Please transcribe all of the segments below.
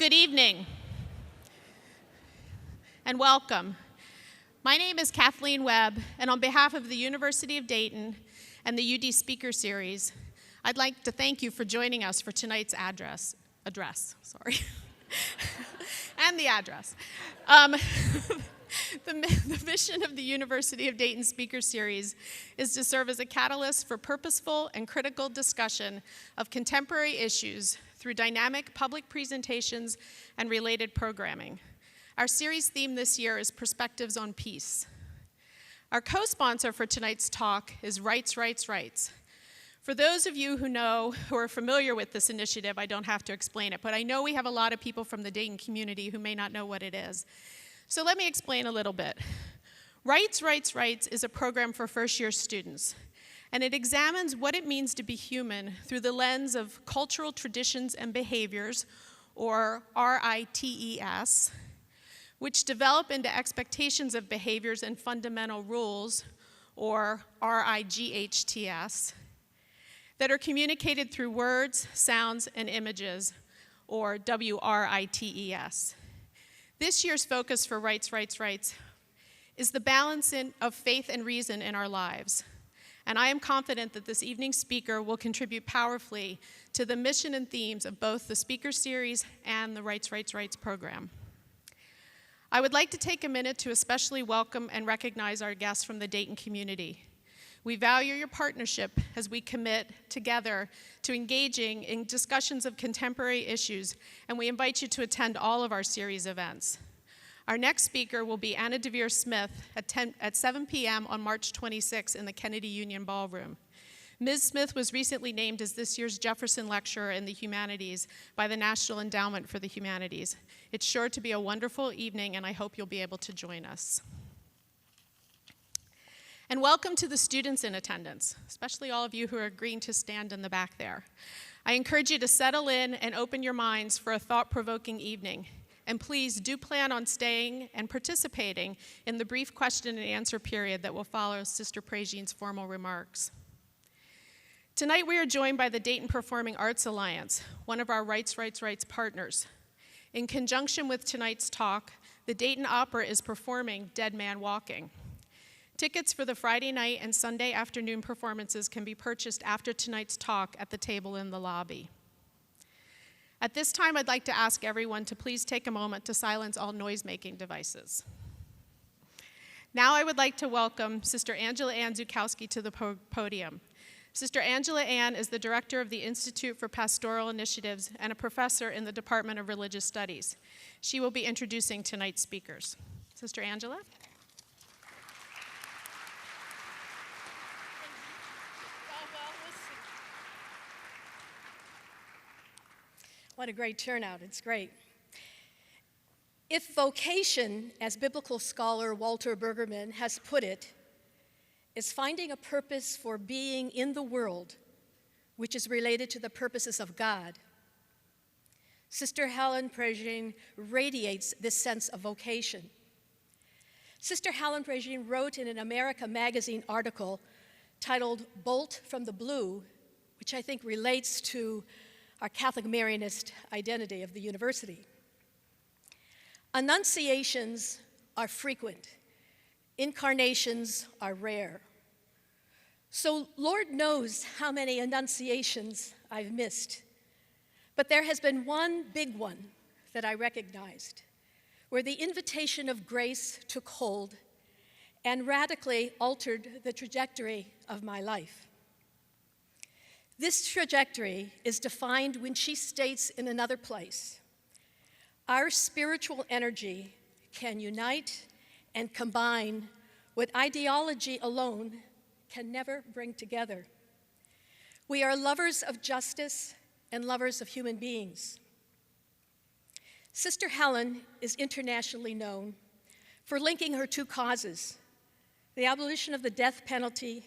Good evening and welcome. My name is Kathleen Webb, and on behalf of the University of Dayton and the UD Speaker Series, I'd like to thank you for joining us for tonight's address, and the address. The mission of the University of Dayton Speaker Series is to serve as a catalyst for purposeful and critical discussion of contemporary issues through dynamic public presentations and related programming. Our series theme this year is Perspectives on Peace. Our co-sponsor for tonight's talk is Rites, Rites, Rites. For those of you who are familiar with this initiative, I don't have to explain it, but I know we have a lot of people from the Dayton community who may not know what it is. So let me explain a little bit. Rites, Rites, Rites is a program for first-year students, and it examines what it means to be human through the lens of cultural traditions and behaviors, or RITES, which develop into expectations of behaviors and fundamental rules, or RIGHTS, that are communicated through words, sounds, and images, or WRITES. This year's focus for Rites, Rites, Rites is the balance of faith and reason in our lives. And I am confident that this evening's speaker will contribute powerfully to the mission and themes of both the speaker series and the Rites, Rites, Rites program. I would like to take a minute to especially welcome and recognize our guests from the Dayton community. We value your partnership as we commit together to engaging in discussions of contemporary issues, and we invite you to attend all of our series events. Our next speaker will be Anna DeVere Smith at 7 p.m. on March 26 in the Kennedy Union Ballroom. Ms. Smith was recently named as this year's Jefferson Lecturer in the Humanities by the National Endowment for the Humanities. It's sure to be a wonderful evening, and I hope you'll be able to join us. And welcome to the students in attendance, especially all of you who are agreeing to stand in the back there. I encourage you to settle in and open your minds for a thought-provoking evening. And please do plan on staying and participating in the brief question and answer period that will follow Sister Prejean's formal remarks. Tonight we are joined by the Dayton Performing Arts Alliance, one of our Rites, Rites, Rites partners. In conjunction with tonight's talk, the Dayton Opera is performing Dead Man Walking. Tickets for the Friday night and Sunday afternoon performances can be purchased after tonight's talk at the table in the lobby. At this time, I'd like to ask everyone to please take a moment to silence all noise-making devices. Now I would like to welcome Sister Angela Ann Zukowski to the podium. Sister Angela Ann is the director of the Institute for Pastoral Initiatives and a professor in the Department of Religious Studies. She will be introducing tonight's speakers. Sister Angela? What a great turnout, it's great. If vocation, as biblical scholar Walter Brueggemann has put it, is finding a purpose for being in the world, which is related to the purposes of God, Sister Helen Prejean radiates this sense of vocation. Sister Helen Prejean wrote in an America magazine article titled "Bolt from the Blue," which I think relates to our Catholic Marianist identity of the university. Annunciations are frequent. Incarnations are rare. So Lord knows how many annunciations I've missed. But there has been one big one that I recognized, where the invitation of grace took hold and radically altered the trajectory of my life. This trajectory is defined when she states in another place, "Our spiritual energy can unite and combine what ideology alone can never bring together. We are lovers of justice and lovers of human beings." Sister Helen is internationally known for linking her two causes, the abolition of the death penalty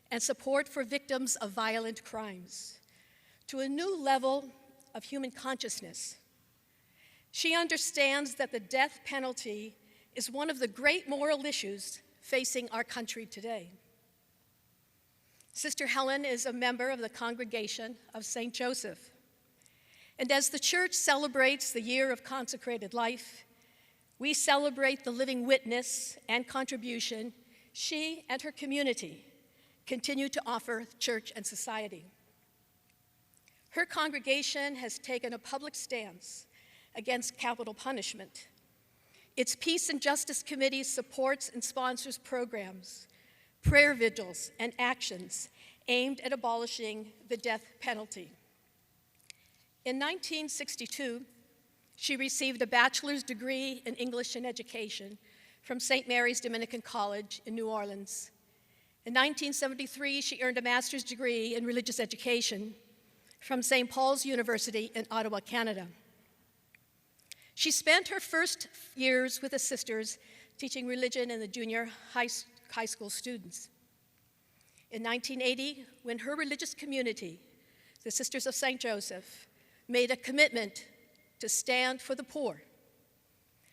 and support for victims of violent crimes, to a new level of human consciousness. She understands that the death penalty is one of the great moral issues facing our country today. Sister Helen is a member of the Congregation of St. Joseph, And as the church celebrates the year of consecrated life, we celebrate the living witness and contribution she and her community continue to offer church and society. Her congregation has taken a public stance against capital punishment. Its Peace and Justice Committee supports and sponsors programs, prayer vigils, and actions aimed at abolishing the death penalty. In 1962, she received a bachelor's degree in English and Education from St. Mary's Dominican College in New Orleans. In 1973, she earned a master's degree in religious education from St. Paul's University in Ottawa, Canada. She spent her first years with the sisters teaching religion in the junior high school students. In 1980, when her religious community, the Sisters of St. Joseph, made a commitment to stand for the poor,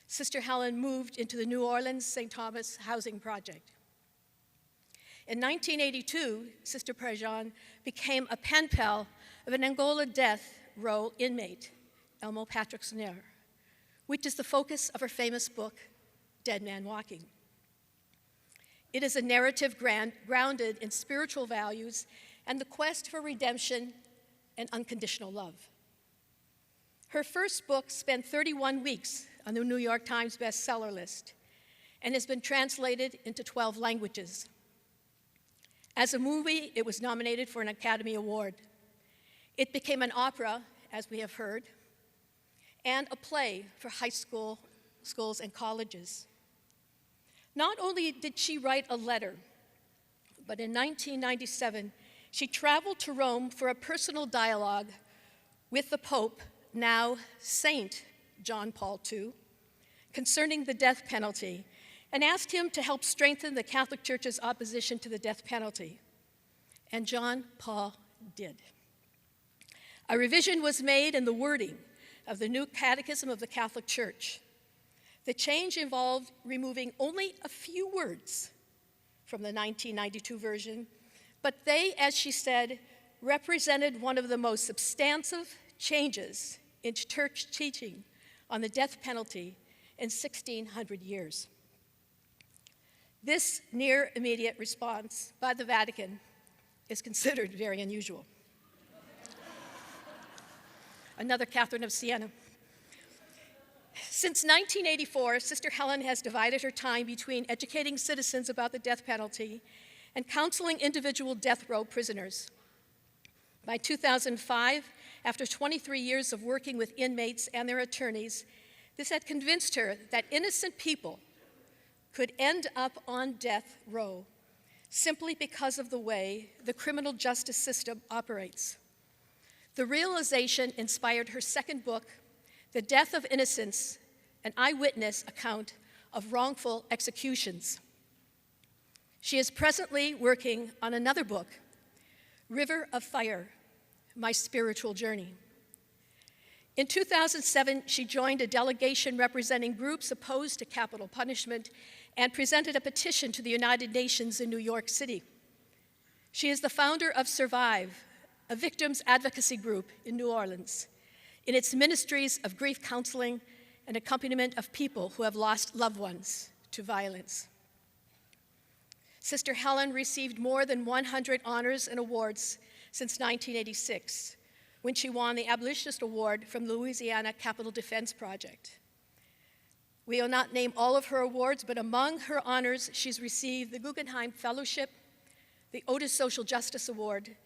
Sister Helen moved into the New Orleans St. Thomas Housing Project. In 1982, Sister Prejean became a pen pal of an Angola death row inmate, Elmo Patrick Sonner, which is the focus of her famous book, Dead Man Walking. It is a narrative grounded in spiritual values and the quest for redemption and unconditional love. Her first book spent 31 weeks on the New York Times bestseller list and has been translated into 12 languages. As a movie, it was nominated for an Academy Award. It became an opera, as we have heard, and a play for schools and colleges. Not only did she write a letter, but in 1997, she traveled to Rome for a personal dialogue with the Pope, now Saint John Paul II, concerning the death penalty, and asked him to help strengthen the Catholic Church's opposition to the death penalty. And John Paul did. A revision was made in the wording of the new Catechism of the Catholic Church. The change involved removing only a few words from the 1992 version, but they, as she said, represented one of the most substantive changes in church teaching on the death penalty in 1,600 years. This near immediate response by the Vatican is considered very unusual. Another Catherine of Siena. Since 1984, Sister Helen has divided her time between educating citizens about the death penalty and counseling individual death row prisoners. By 2005, after 23 years of working with inmates and their attorneys, this had convinced her that innocent people could end up on death row simply because of the way the criminal justice system operates. The realization inspired her second book, The Death of Innocence, an eyewitness account of wrongful executions. She is presently working on another book, River of Fire, My Spiritual Journey. In 2007, she joined a delegation representing groups opposed to capital punishment and presented a petition to the United Nations in New York City. She is the founder of Survive, a victims advocacy group in New Orleans, in its ministries of grief counseling and accompaniment of people who have lost loved ones to violence. Sister Helen received more than 100 honors and awards since 1986, when she won the Abolitionist Award from the Louisiana Capital Defense Project. We will not name all of her awards, but among her honors, she's received the Guggenheim Fellowship, the Otis Social Justice Award,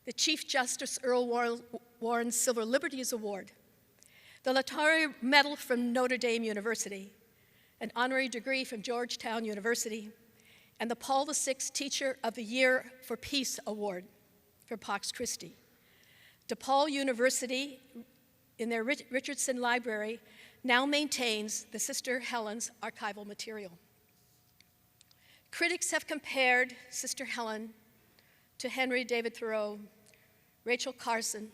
the Chief Justice Earl Warren's Civil Liberties Award, the Laetare Medal from Notre Dame University, an honorary degree from Georgetown University, and the Paul VI Teacher of the Year for Peace Award from Pax Christi. DePaul University, in their Richardson Library, now maintains the Sister Helen's archival material. Critics have compared Sister Helen to Henry David Thoreau, Rachel Carson,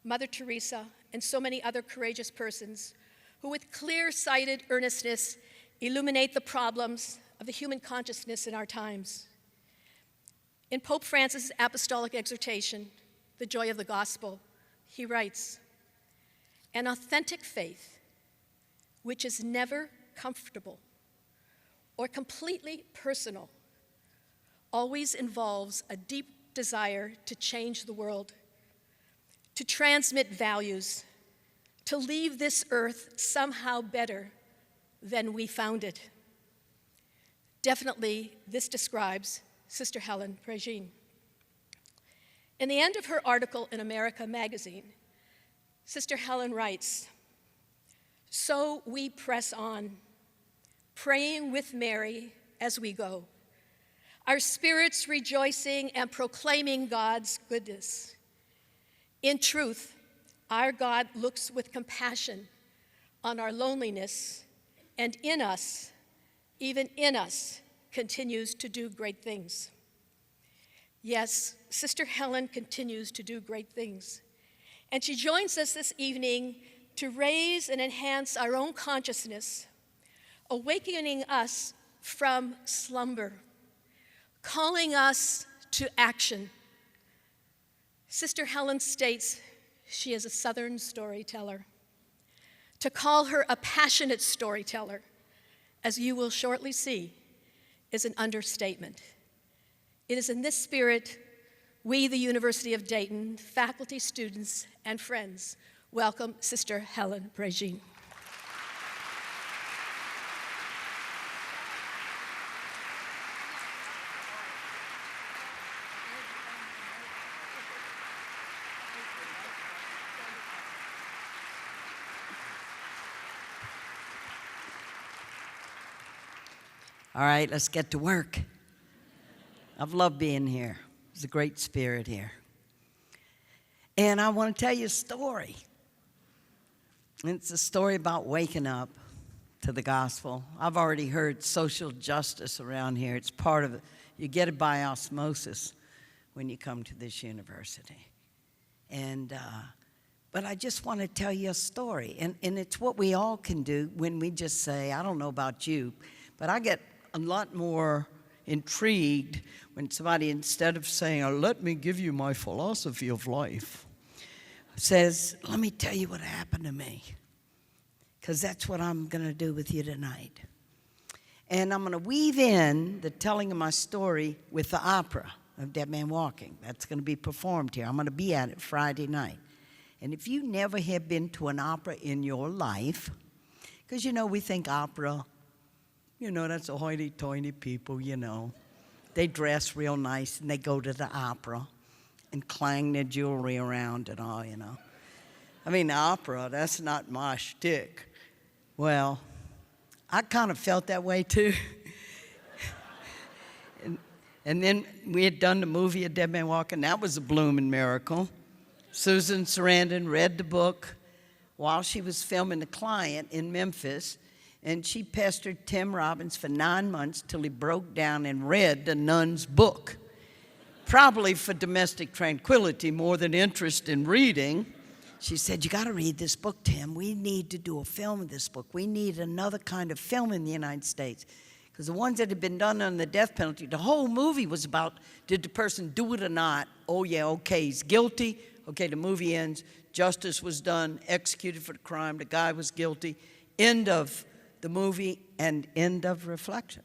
Mother Teresa, and so many other courageous persons who with clear-sighted earnestness illuminate the problems of the human consciousness in our times. In Pope Francis' apostolic exhortation, The Joy of the Gospel, he writes, An authentic faith, which is never comfortable or completely personal, always involves a deep desire to change the world, to transmit values, to leave this earth somehow better than we found it. Definitely, this describes Sister Helen Prejean. In the end of her article in America magazine, Sister Helen writes, "So we press on, praying with Mary as we go, our spirits rejoicing and proclaiming God's goodness. In truth, our God looks with compassion on our loneliness, and in us, even in us, continues to do great things." Yes, Sister Helen continues to do great things. And she joins us this evening to raise and enhance our own consciousness, awakening us from slumber, calling us to action. Sister Helen states she is a Southern storyteller. To call her a passionate storyteller, as you will shortly see, is an understatement. It is in this spirit we, the University of Dayton, faculty, students, and friends, welcome Sister Helen Prejean. All right, let's get to work. I've loved being here. There's a great spirit here. And I want to tell you a story. It's a story about waking up to the gospel. I've already heard social justice around here. It's part of it. You get it by osmosis when you come to this university. But I just want to tell you a story. And it's what we all can do when we just say, I don't know about you, but I get a lot more intrigued when somebody, instead of saying, oh, let me give you my philosophy of life, says, let me tell you what happened to me. Because that's what I'm going to do with you tonight. And I'm going to weave in the telling of my story with the opera of Dead Man Walking. That's going to be performed here. I'm going to be at it Friday night. And if you never have been to an opera in your life, because, we think opera, that's a hoity-toity people, They dress real nice and they go to the opera and clang their jewelry around and all, I mean, opera, that's not my shtick. Well, I kind of felt that way too. and then we had done the movie A Dead Man Walking. That was a blooming miracle. Susan Sarandon read the book while she was filming The Client in Memphis. And she pestered Tim Robbins for 9 months till he broke down and read the nun's book. Probably for domestic tranquility more than interest in reading. She said, you got to read this book, Tim. We need to do a film of this book. We need another kind of film in the United States. Because the ones that had been done on the death penalty, the whole movie was about, did the person do it or not? Oh, yeah, okay, he's guilty. Okay, the movie ends. Justice was done, executed for the crime. The guy was guilty. End of the movie and end of reflection.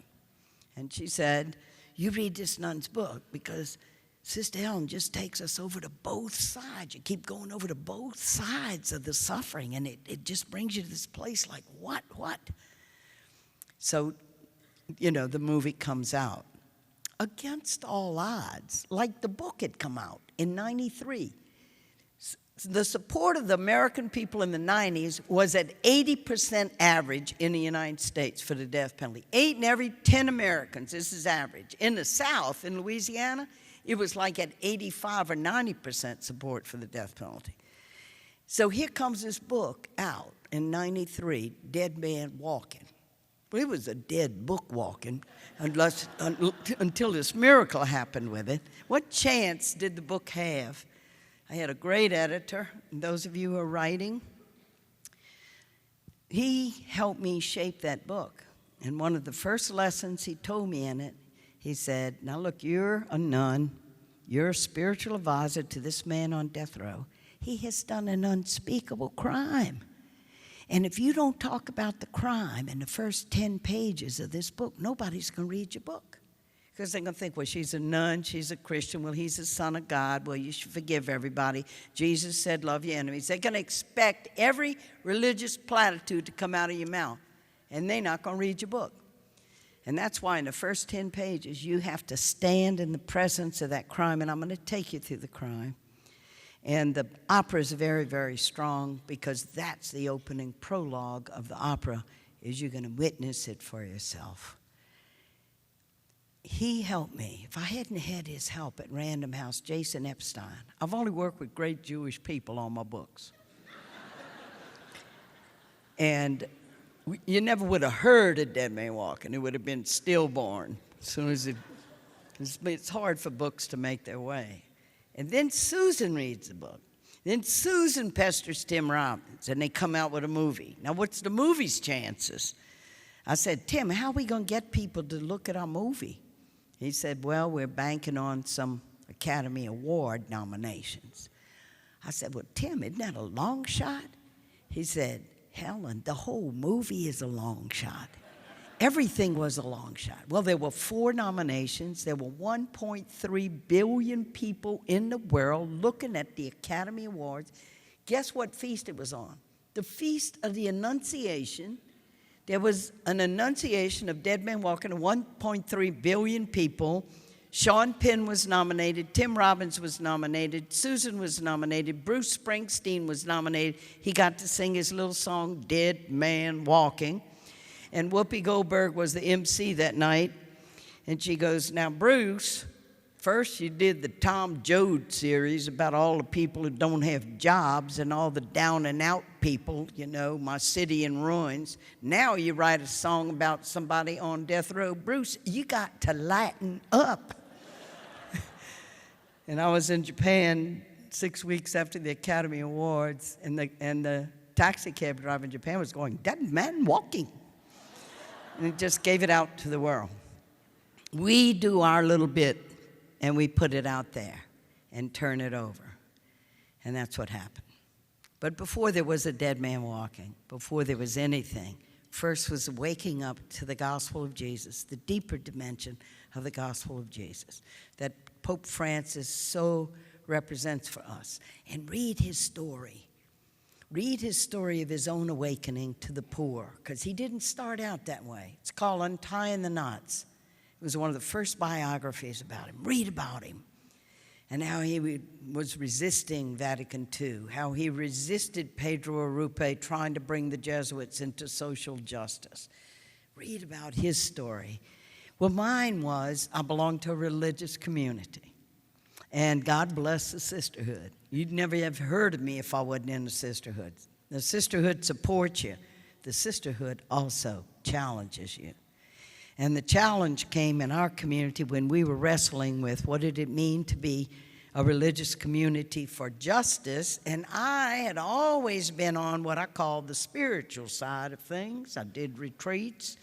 And she said, you read this nun's book because Sister Helen just takes us over to both sides. You keep going over to both sides of the suffering, and it just brings you to this place like, what? So, the movie comes out. Against all odds, like the book had come out in 93. The support of the American people in the 90s was at 80% average in the United States for the death penalty. 8 in every 10 Americans, this is average. In the South, in Louisiana, it was like at 85 or 90% support for the death penalty. So here comes this book out in 93, Dead Man Walking. Well, it was a dead book walking until this miracle happened with it. What chance did the book have? I had a great editor, and those of you who are writing, he helped me shape that book. And one of the first lessons he told me in it, he said, now look, you're a nun, you're a spiritual advisor to this man on death row. he has done an unspeakable crime. And if you don't talk about the crime in the first 10 pages of this book, nobody's going to read your book. Because they're going to think, well, she's a nun, she's a Christian, well, he's the Son of God, well, you should forgive everybody. Jesus said, love your enemies. They're going to expect every religious platitude to come out of your mouth, and they're not going to read your book. And that's why in the first 10 pages, you have to stand in the presence of that crime, and I'm going to take you through the crime. And the opera is very, very strong because that's the opening prologue of the opera, is you're going to witness it for yourself. He helped me. If I hadn't had his help at Random House, Jason Epstein, I've only worked with great Jewish people on my books. And you never would have heard a dead man walking. It would have been stillborn as soon as it's hard for books to make their way. And then Susan reads the book. Then Susan pesters Tim Robbins, and they come out with a movie. Now, what's the movie's chances? I said, Tim, how are we going to get people to look at our movie? He said, well, we're banking on some Academy Award nominations. I said, well, Tim, isn't that a long shot? He said, Helen, the whole movie is a long shot. Everything was a long shot. Well, there were 4 nominations. There were 1.3 billion people in the world looking at the Academy Awards. Guess what feast it was on? The Feast of the Annunciation. There was an annunciation of dead men walking to 1.3 billion people. Sean Penn was nominated. Tim Robbins was nominated. Susan was nominated. Bruce Springsteen was nominated. He got to sing his little song, Dead Man Walking. And Whoopi Goldberg was the MC that night. And she goes, now, Bruce, first you did the Tom Joad series about all the people who don't have jobs and all the down and out people, you know, my city in ruins. Now you write a song about somebody on death row. Bruce, you got to lighten up. And I was in Japan 6 weeks after the Academy Awards, and the taxi cab driver in Japan was going, dead man walking. And it just gave it out to the world. We do our little bit, and we put it out there and turn it over. And that's what happened. But before there was a dead man walking, before there was anything, first was waking up to the gospel of Jesus, the deeper dimension of the gospel of Jesus that Pope Francis so represents for us. And read his story. Read his story of his own awakening to the poor, because he didn't start out that way. It's called Untying the Knots. It was one of the first biographies about him. Read about him and how he was resisting Vatican II, how he resisted Pedro Arrupe trying to bring the Jesuits into social justice. Read about his story. Well, mine was, I belonged to a religious community. And God bless the sisterhood. You'd never have heard of me if I wasn't in the sisterhood. The sisterhood supports you. The sisterhood also challenges you. And the challenge came in our community when we were wrestling with what did it mean to be a religious community for justice. And I had always been on what I call the spiritual side of things. I did retreats.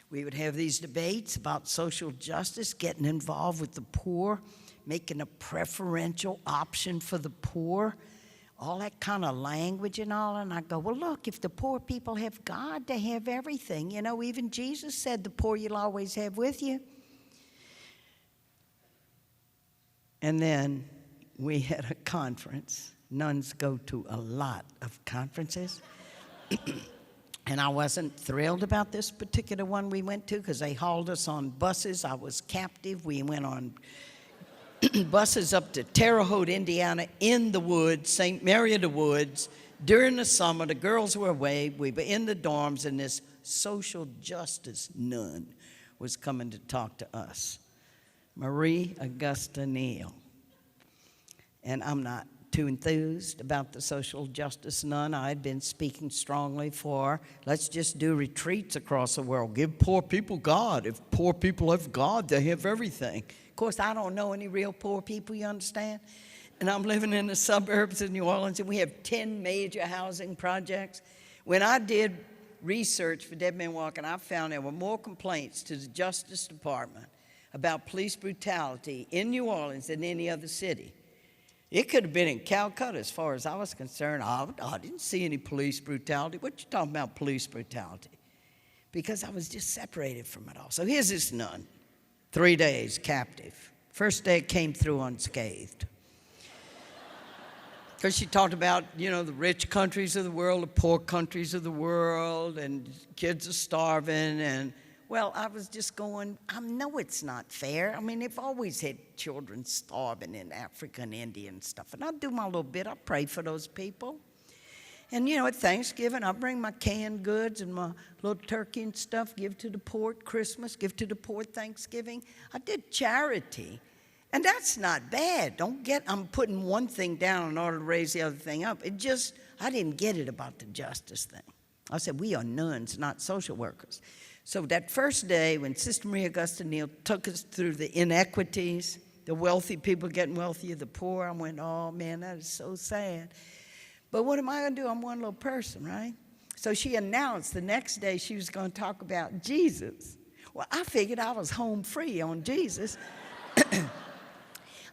We would have these debates about social justice, getting involved with the poor, making a preferential option for the poor, all that kind of language and all. And I go, well, look, if the poor people have God, they have everything. You know, even Jesus said the poor you'll always have with you. And then we had a conference. Nuns go to a lot of conferences. And I wasn't thrilled about this particular one we went to because they hauled us on buses. I was captive. We went on buses up to Terre Haute, Indiana, in the woods, St. Mary of the Woods. During the summer, the girls were away. We were in the dorms, and this social justice nun was coming to talk to us, Marie Augusta Neal. And I'm not too enthused about the social justice nun. I'd been speaking strongly for, let's just do retreats across the world. Give poor people God. If poor people have God, they have everything. Of course, I don't know any real poor people, you understand? And I'm living in the suburbs of New Orleans, and we have 10 major housing projects. When I did research for Dead Men Walking, I found there were more complaints to the Justice Department about police brutality in New Orleans than any other city. It could have been in Calcutta as far as I was concerned. I didn't see any police brutality. What you talking about, police brutality? Because I was just separated from it all. So here's this nun, 3 days captive. First day came through unscathed. Because she talked about, the rich countries of the world, the poor countries of the world, and kids are starving. And, well, I was just going, I know it's not fair. I mean, they've always had children starving in Africa and India and stuff. And I do my little bit. I pray for those people. And, at Thanksgiving, I bring my canned goods and my little turkey and stuff, give to the poor at Christmas, give to the poor at Thanksgiving. I did charity. And that's not bad. I'm putting one thing down in order to raise the other thing up. I didn't get it about the justice thing. I said, we are nuns, not social workers. So that first day when Sister Maria Augusta Neal took us through the inequities, the wealthy people getting wealthier, the poor, I went, oh man, that is so sad. But what am I going to do? I'm one little person, right? So she announced the next day she was going to talk about Jesus. Well, I figured I was home free on Jesus.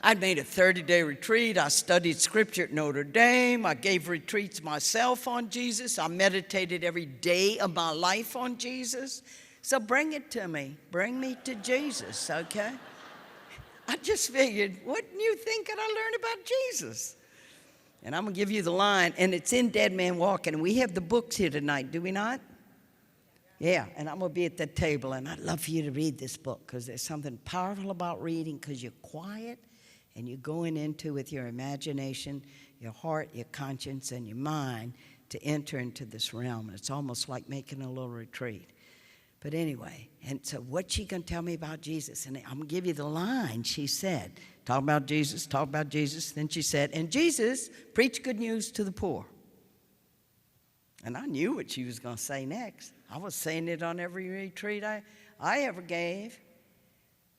I'd made a 30-day retreat. I studied scripture at Notre Dame. I gave retreats myself on Jesus. I meditated every day of my life on Jesus. So bring it to me. Bring me to Jesus, okay? I just figured, what new thing could I learn about Jesus? And I'm going to give you the line, and it's in Dead Man Walking. And we have the books here tonight, do we not? Yeah, and I'm going to be at that table, and I'd love for you to read this book because there's something powerful about reading because you're quiet and you're going into with your imagination, your heart, your conscience, and your mind to enter into this realm. And it's almost like making a little retreat. But anyway, and so what's she going to tell me about Jesus? And I'm going to give you the line she said. Talk about Jesus, talk about Jesus. Then she said, and Jesus preached good news to the poor. And I knew what she was going to say next. I was saying it on every retreat I ever gave.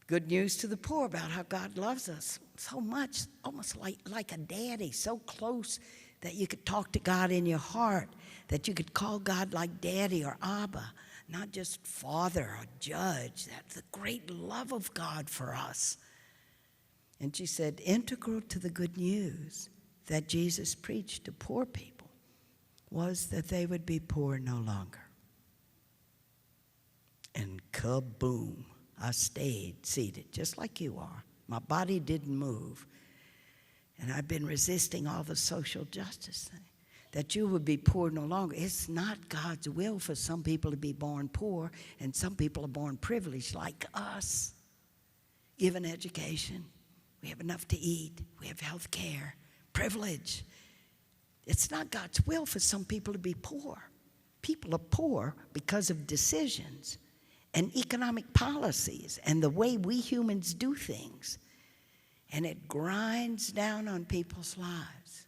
Good news to the poor about how God loves us so much, almost like a daddy, so close that you could talk to God in your heart, that you could call God like daddy or Abba, not just father or judge. That's the great love of God for us. And she said, integral to the good news that Jesus preached to poor people was that they would be poor no longer. And kaboom, I stayed seated, just like you are. My body didn't move. And I've been resisting all the social justice thing. That you would be poor no longer. It's not God's will for some people to be born poor, and some people are born privileged like us. Given education, we have enough to eat, we have health care, privilege. It's not God's will for some people to be poor. People are poor because of decisions and economic policies and the way we humans do things. And it grinds down on people's lives.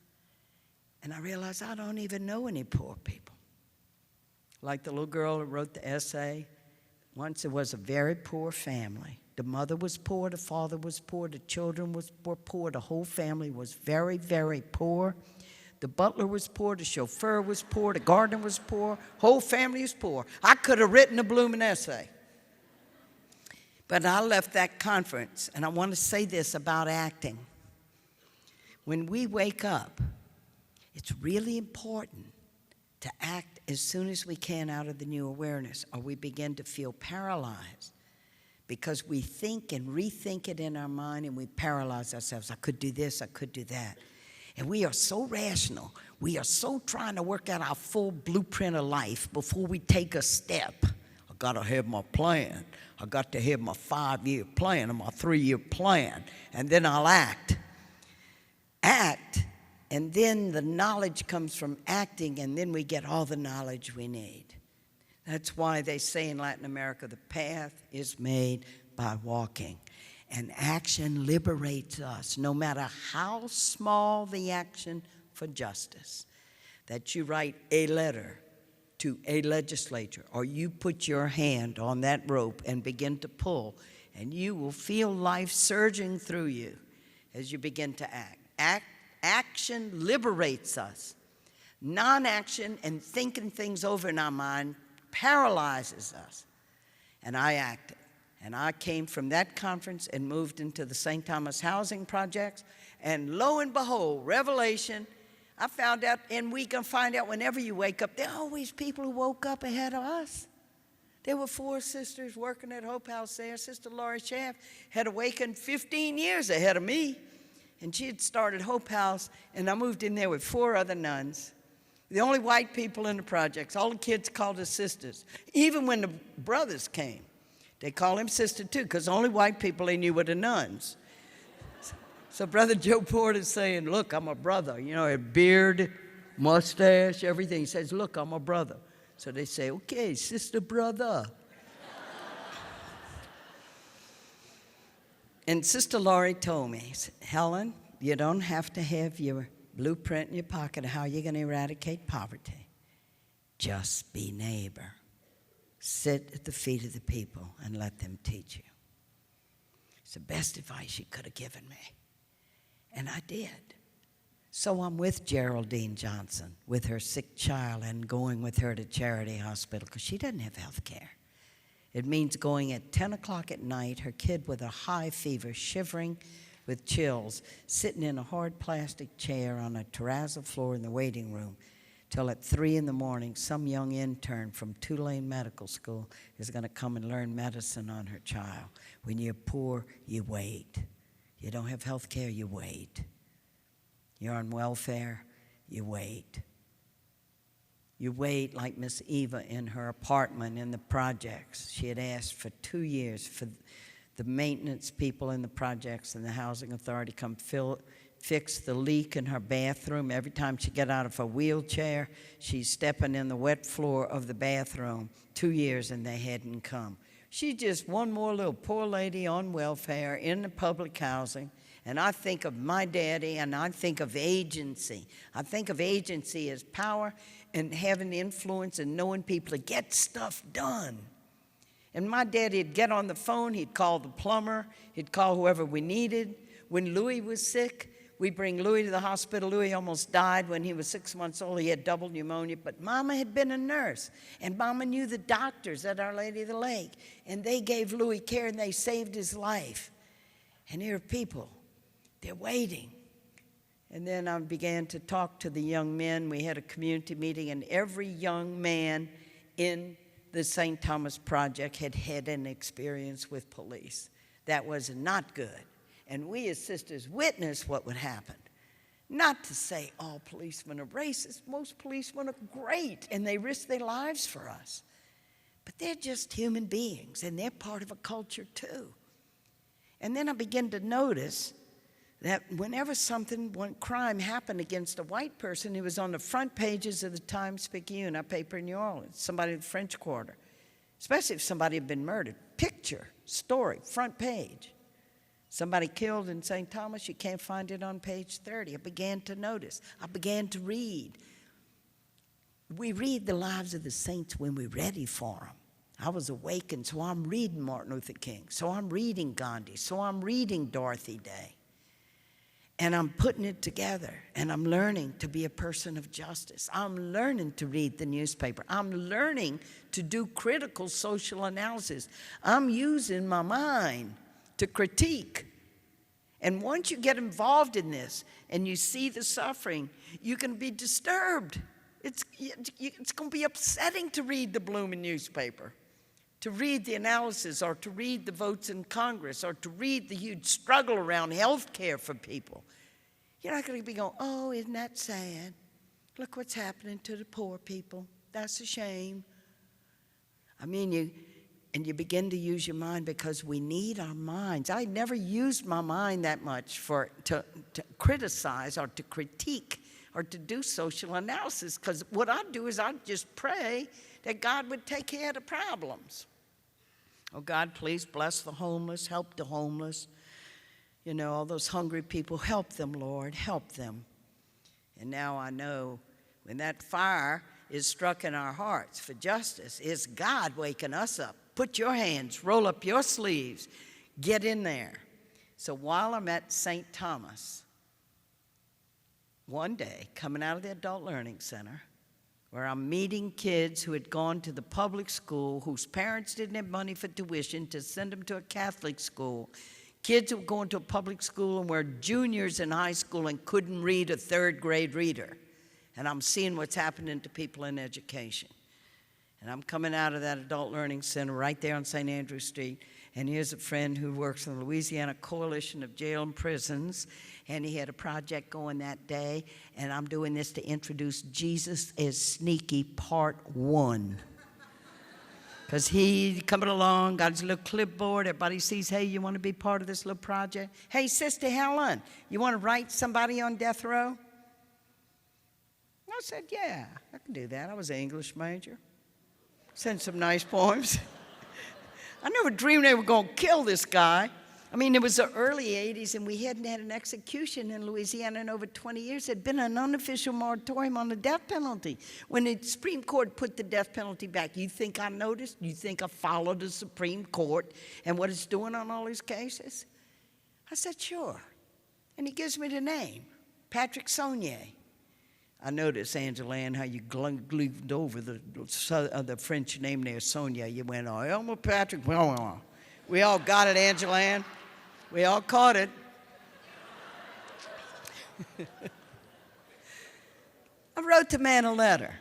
And I realized I don't even know any poor people. Like the little girl who wrote the essay, once there was a very poor family. The mother was poor, the father was poor, the children were poor, the whole family was very, very poor. The butler was poor, the chauffeur was poor, the gardener was poor, whole family was poor. I could have written a blooming essay. But I left that conference, and I want to say this about acting. When we wake up, it's really important to act as soon as we can out of the new awareness, or we begin to feel paralyzed because we think and rethink it in our mind, and we paralyze ourselves. I could do this, I could do that. And we are so rational. We are so trying to work out our full blueprint of life before we take a step. I got to have my plan. I got to have my 5-year plan or my 3-year plan, and then I'll act. Act, and then the knowledge comes from acting, and then we get all the knowledge we need. That's why they say in Latin America, the path is made by walking. And action liberates us, no matter how small the action for justice. That you write a letter to a legislature, or you put your hand on that rope and begin to pull, and you will feel life surging through you as you begin to act. Action liberates us. Non-action and thinking things over in our mind paralyzes us. And I acted. And I came from that conference and moved into the St. Thomas housing projects, And lo and behold, Revelation, I found out, and we can find out whenever you wake up, there are always people who woke up ahead of us. There were 4 sisters working at Hope House there. Sister Laurie Schaff had awakened 15 years ahead of me. And she had started Hope House, and I moved in there with 4 other nuns. The only white people in the projects. All the kids called us sisters. Even when the brothers came, they called him sister too, because the only white people they knew were the nuns. So Brother Joe Porter's saying, look, I'm a brother. You know, a beard, mustache, everything. He says, look, I'm a brother. So they say, okay, sister, brother. And Sister Laurie told me, Helen, you don't have to have your blueprint in your pocket of how you're going to eradicate poverty. Just be neighbor. Sit at the feet of the people and let them teach you. It's the best advice she could have given me. And I did. So I'm with Geraldine Johnson with her sick child and going with her to Charity Hospital because she doesn't have health care. It means going at 10 o'clock at night, her kid with a high fever, shivering with chills, sitting in a hard plastic chair on a terrazzo floor in the waiting room, till at 3 in the morning, some young intern from Tulane Medical School is going to come and learn medicine on her child. When you're poor, you wait. You don't have health care, you wait. You're on welfare, you wait. You wait like Miss Eva in her apartment in the projects. She had asked for 2 years for the maintenance people in the projects and the housing authority come fix the leak in her bathroom. Every time she get out of her wheelchair, she's stepping in the wet floor of the bathroom. 2 years and they hadn't come. She's just one more little poor lady on welfare in the public housing. And I think of my daddy and I think of agency. I think of agency as power and having influence and knowing people to get stuff done. And my daddy would get on the phone, he'd call the plumber, he'd call whoever we needed. When Louis was sick, we'd bring Louis to the hospital. Louis almost died when he was 6 months old. He had double pneumonia, but Mama had been a nurse, and Mama knew the doctors at Our Lady of the Lake, and they gave Louis care, and they saved his life. And here are people, they're waiting. And then I began to talk to the young men. We had a community meeting, and every young man in the St. Thomas Project had had an experience with police. That was not good. And we as sisters witnessed what would happen. Not to say all policemen are racist. Most policemen are great, and they risk their lives for us. But they're just human beings, and they're part of a culture too. And then I began to notice that whenever one crime happened against a white person, it was on the front pages of the Times-Picayune, our paper in New Orleans, somebody in the French Quarter, especially if somebody had been murdered. Picture, story, front page. Somebody killed in St. Thomas, you can't find it on page 30. I began to notice. I began to read. We read the lives of the saints when we're ready for them. I was awakened, so I'm reading Martin Luther King, so I'm reading Gandhi, so I'm reading Dorothy Day. And I'm putting it together, and I'm learning to be a person of justice. I'm learning to read the newspaper. I'm learning to do critical social analysis. I'm using my mind to critique. And once you get involved in this and you see the suffering, you can be disturbed. It's going to be upsetting to read the blooming newspaper, to read the analysis, or to read the votes in Congress, or to read the huge struggle around health care for people. You're not going to be going, oh, isn't that sad? Look what's happening to the poor people. That's a shame. I mean, you begin to use your mind because we need our minds. I never used my mind that much to criticize or to critique or to do social analysis, because what I'd do is I'd just pray that God would take care of the problems. Oh, God, please bless the homeless, help the homeless. You know, all those hungry people, help them, Lord, help them. And now I know when that fire is struck in our hearts for justice, it's God waking us up. Put your hands, roll up your sleeves, get in there. So while I'm at St. Thomas, one day, coming out of the Adult Learning Center, where I'm meeting kids who had gone to the public school, whose parents didn't have money for tuition to send them to a Catholic school, Kids were going to a public school and were juniors in high school and couldn't read a third grade reader. And I'm seeing what's happening to people in education. And I'm coming out of that adult learning center right there on St. Andrew Street. And here's a friend who works in the Louisiana Coalition of Jail and Prisons. And he had a project going that day. And I'm doing this to introduce Jesus as Sneaky Part 1. Because he coming along, got his little clipboard. Everybody sees, hey, you want to be part of this little project? Hey, Sister Helen, you want to write somebody on death row? I said, yeah, I can do that. I was an English major. Sent some nice poems. I never dreamed they were going to kill this guy. I mean, it was the early 80s, and we hadn't had an execution in Louisiana in over 20 years. There had been an unofficial moratorium on the death penalty. When the Supreme Court put the death penalty back, you think I noticed? You think I followed the Supreme Court and what it's doing on all these cases? I said, sure. And he gives me the name, Patrick Saunier. I noticed, Angela Ann, how you gleamed over the French name there, Sonia. You went, oh, Elmer Patrick. We all got it, Angela Ann. We all caught it. I wrote the man a letter.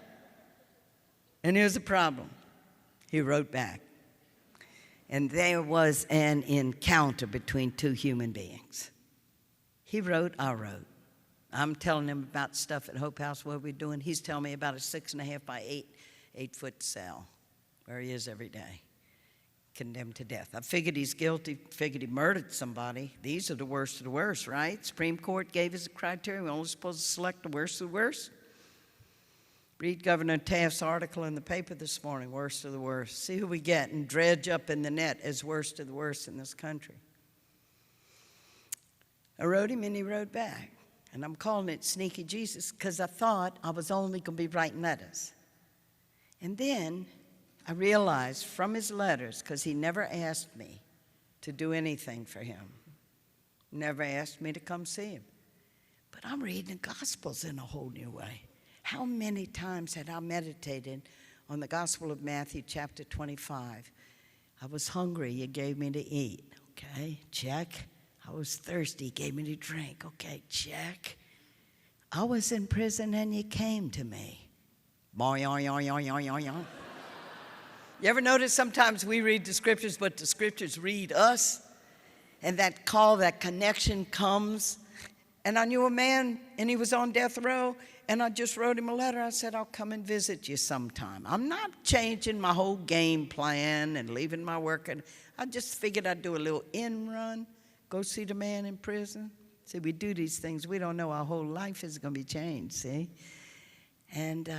And here's the problem. He wrote back. And there was an encounter between two human beings. He wrote, I wrote. I'm telling him about stuff at Hope House, what we're doing. He's telling me about a 6.5 by 8-foot cell where he is every day, condemned to death. I figured he's guilty, figured he murdered somebody. These are the worst of the worst, right? Supreme Court gave us a criteria. We're only supposed to select the worst of the worst. Read Governor Taft's article in the paper this morning, worst of the worst. See who we get and dredge up in the net as worst of the worst in this country. I wrote him and he wrote back. And I'm calling it Sneaky Jesus because I thought I was only going to be writing letters. And then I realized from his letters, because he never asked me to do anything for him, never asked me to come see him. But I'm reading the Gospels in a whole new way. How many times had I meditated on the Gospel of Matthew, chapter 25? I was hungry, you gave me to eat. Okay, check. I was thirsty, you gave me to drink. Okay, check. I was in prison and you came to me. You ever notice sometimes we read the scriptures, but the scriptures read us? And that call, that connection comes. And I knew a man, and he was on death row, and I just wrote him a letter. I said, I'll come and visit you sometime. I'm not changing my whole game plan and leaving my work. I just figured I'd do a little in run. Go see the man in prison. See, we do these things. We don't know our whole life is going to be changed, see? And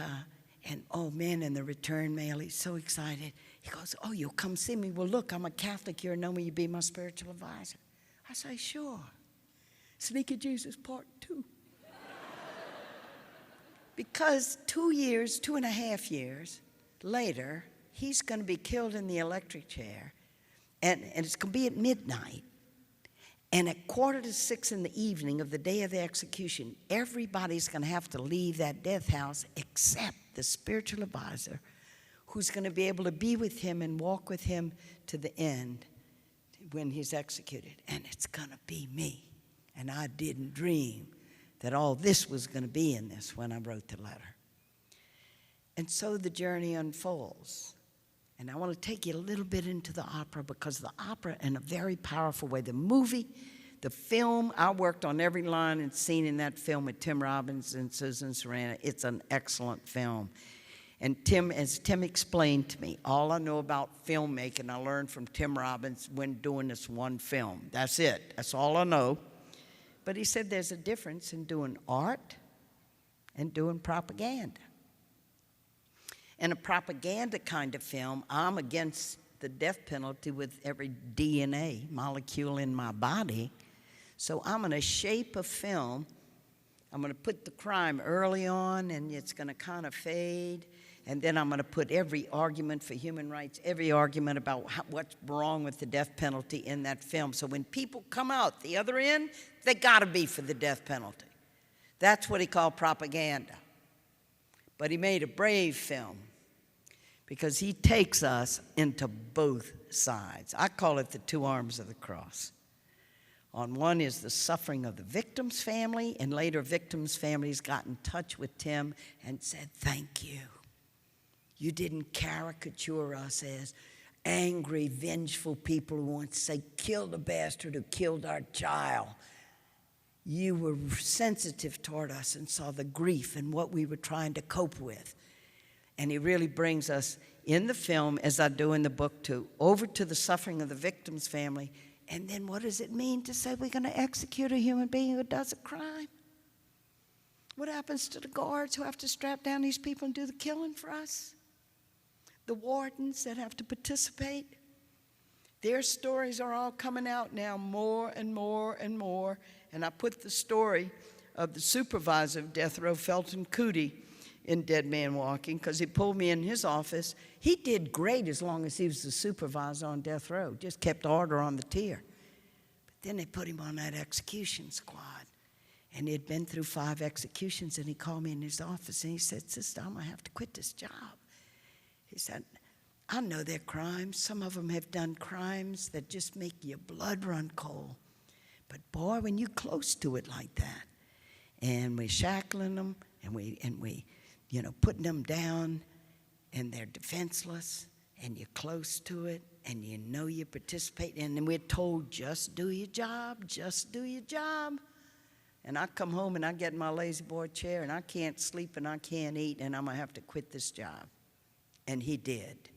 oh, man, in the return mail, he's so excited. He goes, oh, you'll come see me. Well, look, I'm a Catholic. You're know me. You be my spiritual advisor. I say, sure. Sneaky Jesus Part 2. Because 2.5 years later, he's going to be killed in the electric chair. And it's going to be at midnight. And at 5:45 in the evening of the day of the execution, everybody's going to have to leave that death house except the spiritual advisor who's going to be able to be with him and walk with him to the end when he's executed. And it's going to be me. And I didn't dream that all this was going to be in this when I wrote the letter. And so the journey unfolds. And I want to take you a little bit into the opera because the opera, in a very powerful way, the movie, the film, I worked on every line and scene in that film with Tim Robbins and Susan Sarandon. It's an excellent film. And as Tim explained to me, all I know about filmmaking, I learned from Tim Robbins when doing this one film. That's it. That's all I know. But he said there's a difference in doing art and doing propaganda. In a propaganda kind of film, I'm against the death penalty with every DNA molecule in my body. So I'm going to shape a film. I'm going to put the crime early on, and it's going to kind of fade. And then I'm going to put every argument for human rights, every argument about what's wrong with the death penalty in that film. So when people come out the other end, they got to be for the death penalty. That's what he called propaganda. But he made a brave film because he takes us into both sides. I call it the two arms of the cross. On one is the suffering of the victim's family, and later victims' families got in touch with Tim and said, thank you. You didn't caricature us as angry, vengeful people who want to say, kill the bastard who killed our child. You were sensitive toward us and saw the grief and what we were trying to cope with. And he really brings us in the film, as I do in the book too, over to the suffering of the victim's family. And then what does it mean to say we're going to execute a human being who does a crime? What happens to the guards who have to strap down these people and do the killing for us? The wardens that have to participate? Their stories are all coming out now more and more and more. And I put the story of the supervisor of death row, Felton Cootie, in Dead Man Walking, because he pulled me in his office. He did great as long as he was the supervisor on death row, just kept order on the tier. But then they put him on that execution squad. And he had been through 5 executions, and he called me in his office, and he said, sister, I'm going to have to quit this job. He said, I know their crimes. Some of them have done crimes that just make your blood run cold. But boy, when you're close to it like that, and we're shackling them, and we putting them down, and they're defenseless, and you're close to it, and you know you participate, and then we're told, just do your job, just do your job. And I come home and I get in my lazy boy chair, and I can't sleep and I can't eat, and I'm going to have to quit this job. And he did.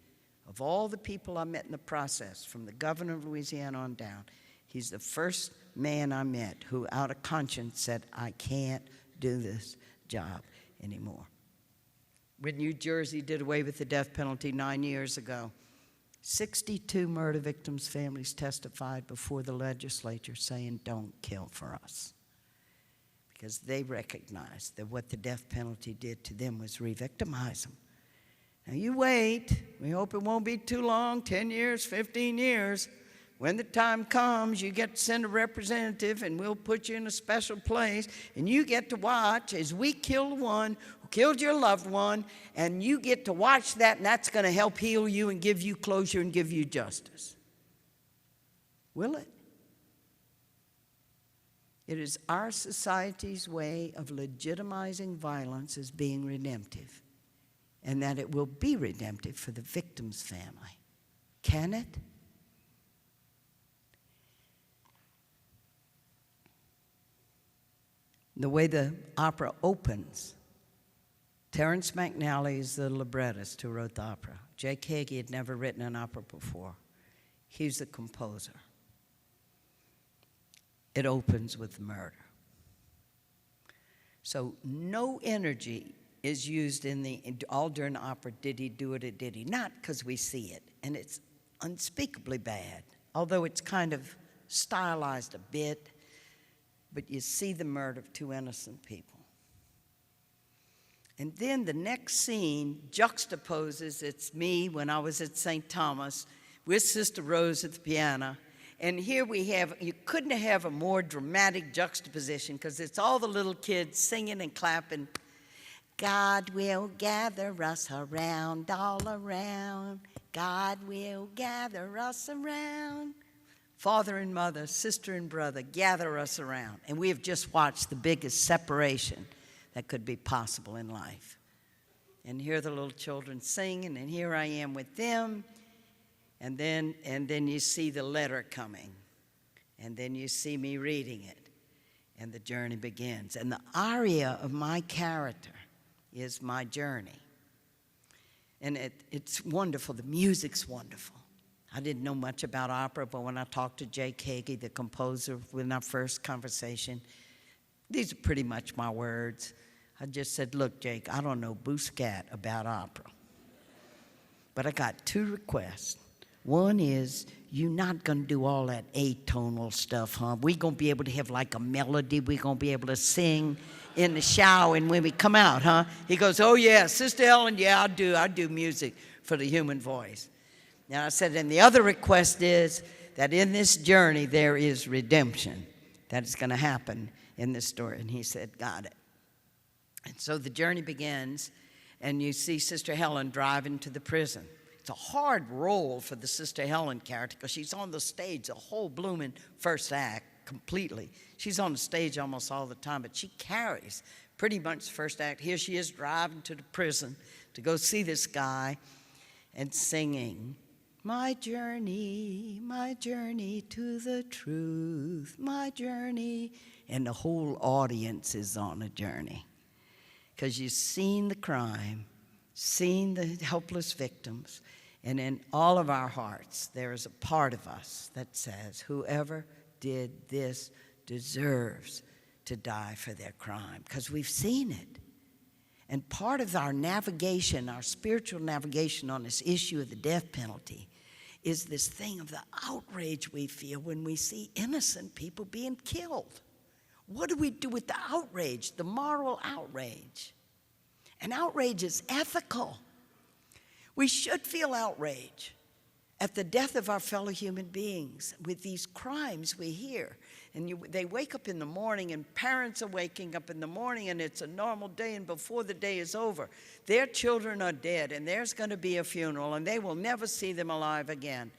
Of all the people I met in the process, from the governor of Louisiana on down, he's the first man I met who, out of conscience, said, I can't do this job anymore. When New Jersey did away with the death penalty 9 years ago, 62 murder victims' families testified before the legislature saying, don't kill for us. Because they recognized that what the death penalty did to them was re-victimize them. Now you wait. We hope it won't be too long, 10 years, 15 years. When the time comes, you get to send a representative, and we'll put you in a special place, and you get to watch as we kill the one who killed your loved one, and you get to watch that, and that's going to help heal you and give you closure and give you justice. Will it? It is our society's way of legitimizing violence as being redemptive, and that it will be redemptive for the victim's family. Can it? The way the opera opens, Terrence McNally is the librettist who wrote the opera. J. Kagi had never written an opera before. He's the composer. It opens with murder. So no energy is used all during the opera. Did he do it or did he not? Because we see it, and it's unspeakably bad, although it's kind of stylized a bit. But you see the murder of 2 innocent people. And then the next scene juxtaposes, it's me when I was at St. Thomas with Sister Rose at the piano. And here we have, you couldn't have a more dramatic juxtaposition, because it's all the little kids singing and clapping. God will gather us around, all around. God will gather us around. Father and mother, sister and brother, gather us around. And we have just watched the biggest separation that could be possible in life. And here the little children singing, and here I am with them. And then you see the letter coming. And then you see me reading it. And the journey begins. And the aria of my character is my journey. And it's wonderful. The music's wonderful. I didn't know much about opera, but when I talked to J. Kagi, the composer, in our first conversation, these are pretty much my words. I just said, look, Jake, I don't know booscat about opera, but I got 2 requests. One is, you're not going to do all that atonal stuff, huh? We're going to be able to have like a melody. We're going to be able to sing in the shower and when we come out, huh? He goes, oh, yeah, Sister Helen, yeah, I do music for the human voice. Now I said, and the other request is that in this journey there is redemption. That is going to happen in this story. And he said, got it. And so the journey begins, and you see Sister Helen driving to the prison. It's a hard role for the Sister Helen character, because she's on the stage the whole blooming first act. completely. She's on the stage almost all the time, but she carries pretty much the first act. Here she is driving to the prison to go see this guy and singing, my journey to the truth, my journey. And the whole audience is on a journey because you've seen the crime, seen the helpless victims, and in all of our hearts, there is a part of us that says, whoever did this deserves to die for their crime, because we've seen it. And part of our navigation, our spiritual navigation on this issue of the death penalty, is this thing of the outrage we feel when we see innocent people being killed. What do we do with the outrage, the moral outrage? And outrage is ethical. We should feel outrage at the death of our fellow human beings with these crimes we hear. And they wake up in the morning, and parents are waking up in the morning, and it's a normal day, and before the day is over, their children are dead, and there's going to be a funeral, and they will never see them alive again.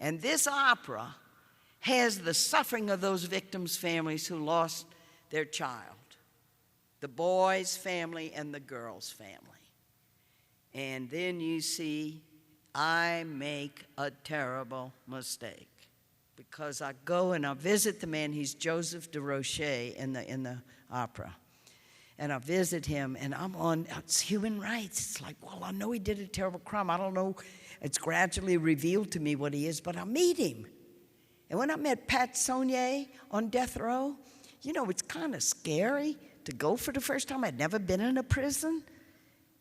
And this opera has the suffering of those victims' families who lost their child, the boy's family and the girl's family. And then you see, I make a terrible mistake, because I go and I visit the man. He's Joseph de Rocher in the opera. And I visit him, and I'm on, it's human rights. It's like, well, I know he did a terrible crime. I don't know. It's gradually revealed to me what he is, but I meet him. And when I met Pat Saunier on death row, you know, it's kind of scary to go for the first time. I'd never been in a prison.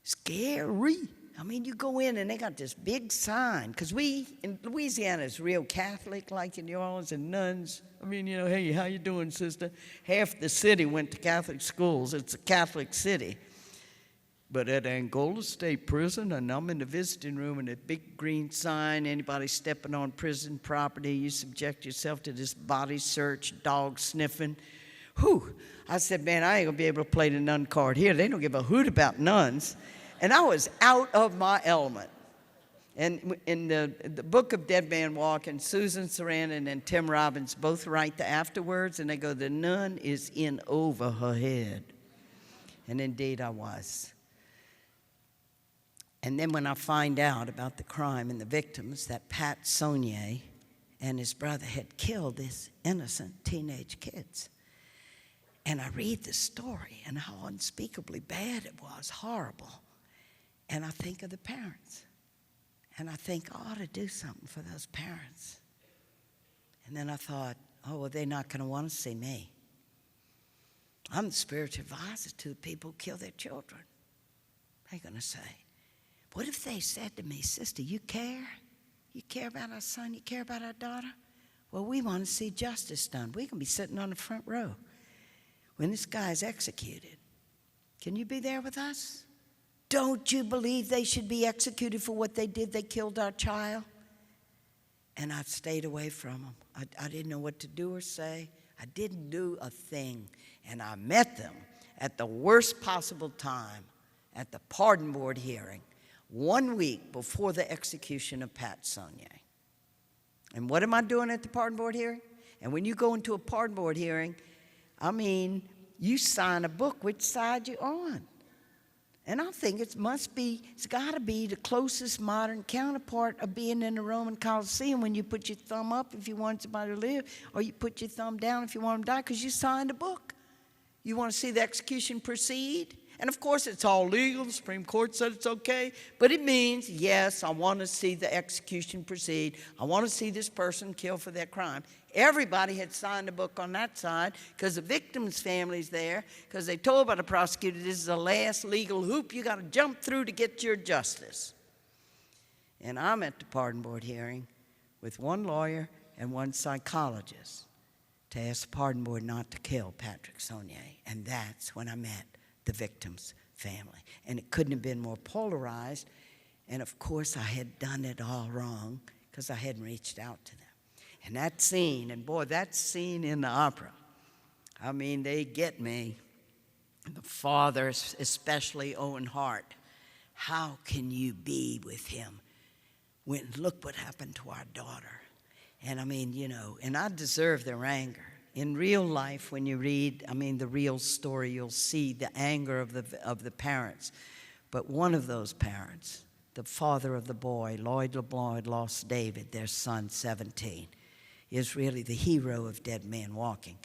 Scary. I mean, you go in and they got this big sign, because we, in Louisiana, is real Catholic, like in New Orleans, and nuns. I mean, you know, hey, how you doing, sister? Half the city went to Catholic schools. It's a Catholic city. But at Angola State Prison, and I'm in the visiting room, and a big green sign, anybody stepping on prison property, you subject yourself to this body search, dog sniffing. Whew. I said, man, I ain't going to be able to play the nun card here. They don't give a hoot about nuns. And I was out of my element. And in the book of Dead Man Walking, Susan Sarandon and Tim Robbins both write the afterwards, and they go, the nun is in over her head. And indeed I was. And then when I find out about the crime and the victims, that Pat Saunier and his brother had killed these innocent teenage kids. And I read the story and how unspeakably bad it was, horrible. And I think of the parents. And I think I ought to do something for those parents. And then I thought, oh, well, they're not going to want to see me. I'm the spiritual advisor to the people who kill their children. They're going to say, what if they said to me, sister, you care? You care about our son? You care about our daughter? Well, we want to see justice done. We're going to be sitting on the front row when this guy's executed. Can you be there with us? Don't you believe they should be executed for what they did? They killed our child. And I stayed away from them. I didn't know what to do or say. I didn't do a thing. And I met them at the worst possible time at the pardon board hearing, 1 week before the execution of Pat Saunier. And what am I doing at the pardon board hearing? And when you go into a pardon board hearing, I mean, you sign a book, which side you're on. And I think it's got to be the closest modern counterpart of being in the Roman Colosseum when you put your thumb up if you want somebody to live, or you put your thumb down if you want them to die, because you signed a book. You want to see the execution proceed? And of course, it's all legal. The Supreme Court said it's okay. But it means, yes, I want to see the execution proceed. I want to see this person killed for their crime. Everybody had signed a book on that side because the victim's family's there, because they told by the prosecutor, this is the last legal hoop you got to jump through to get your justice. And I'm at the pardon board hearing with one lawyer and one psychologist to ask the pardon board not to kill Patrick Saunier. And that's when I met the victim's family. And it couldn't have been more polarized. And of course, I had done it all wrong because I hadn't reached out to them. And that scene, and boy, that scene in the opera, I mean, they get me. The father, especially Owen Hart, how can you be with him when look what happened to our daughter? And I mean, you know, and I deserve their anger. in real life, when you read, the real story, you'll see the anger of the parents. But one of those parents, the father of the boy, Lloyd LeBlanc, lost David, their son, 17, is really the hero of Dead Man Walking.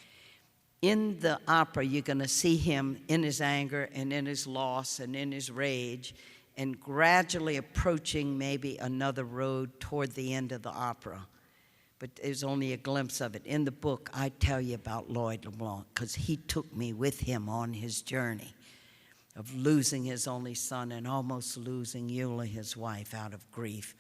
In the opera, you're going to see him in his anger and in his loss and in his rage, and gradually approaching maybe another road toward the end of the opera. But there's only a glimpse of it. In the book, I tell you about Lloyd LeBlanc because he took me with him on his journey of losing his only son and almost losing Eula, his wife, out of grief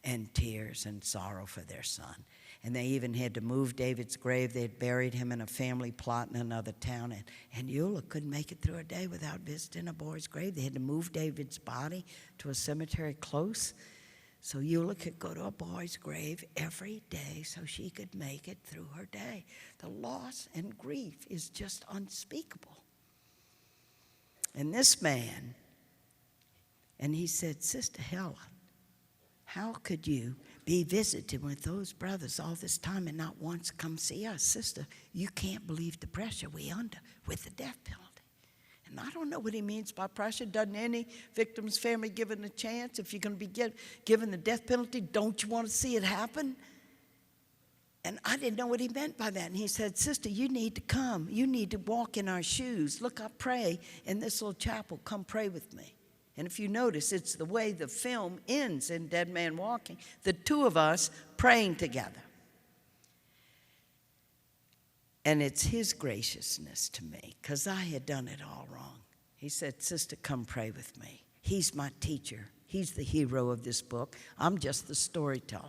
and tears and sorrow for their son. And they even had to move David's grave. They had buried him in a family plot in another town. And Eula couldn't make it through a day without visiting a boy's grave. They had to move David's body to a cemetery close so Eula could go to a boy's grave every day so she could make it through her day. The loss and grief is just unspeakable. And this man, and he said, Sister Helen, how could you be visiting with those brothers all this time and not once come see us? Sister, you can't believe the pressure we under with the death penalty. And I don't know what he means by pressure. Doesn't any victim's family given a chance? If you're going to be given the death penalty, don't you want to see it happen? And I didn't know what he meant by that. And he said, Sister, you need to come. You need to walk in our shoes. Look, I pray in this little chapel. Come pray with me. And if you notice, it's the way the film ends in Dead Man Walking, the two of us praying together. And it's his graciousness to me, because I had done it all wrong. He said, Sister, come pray with me. He's my teacher. He's the hero of this book. I'm just the storyteller.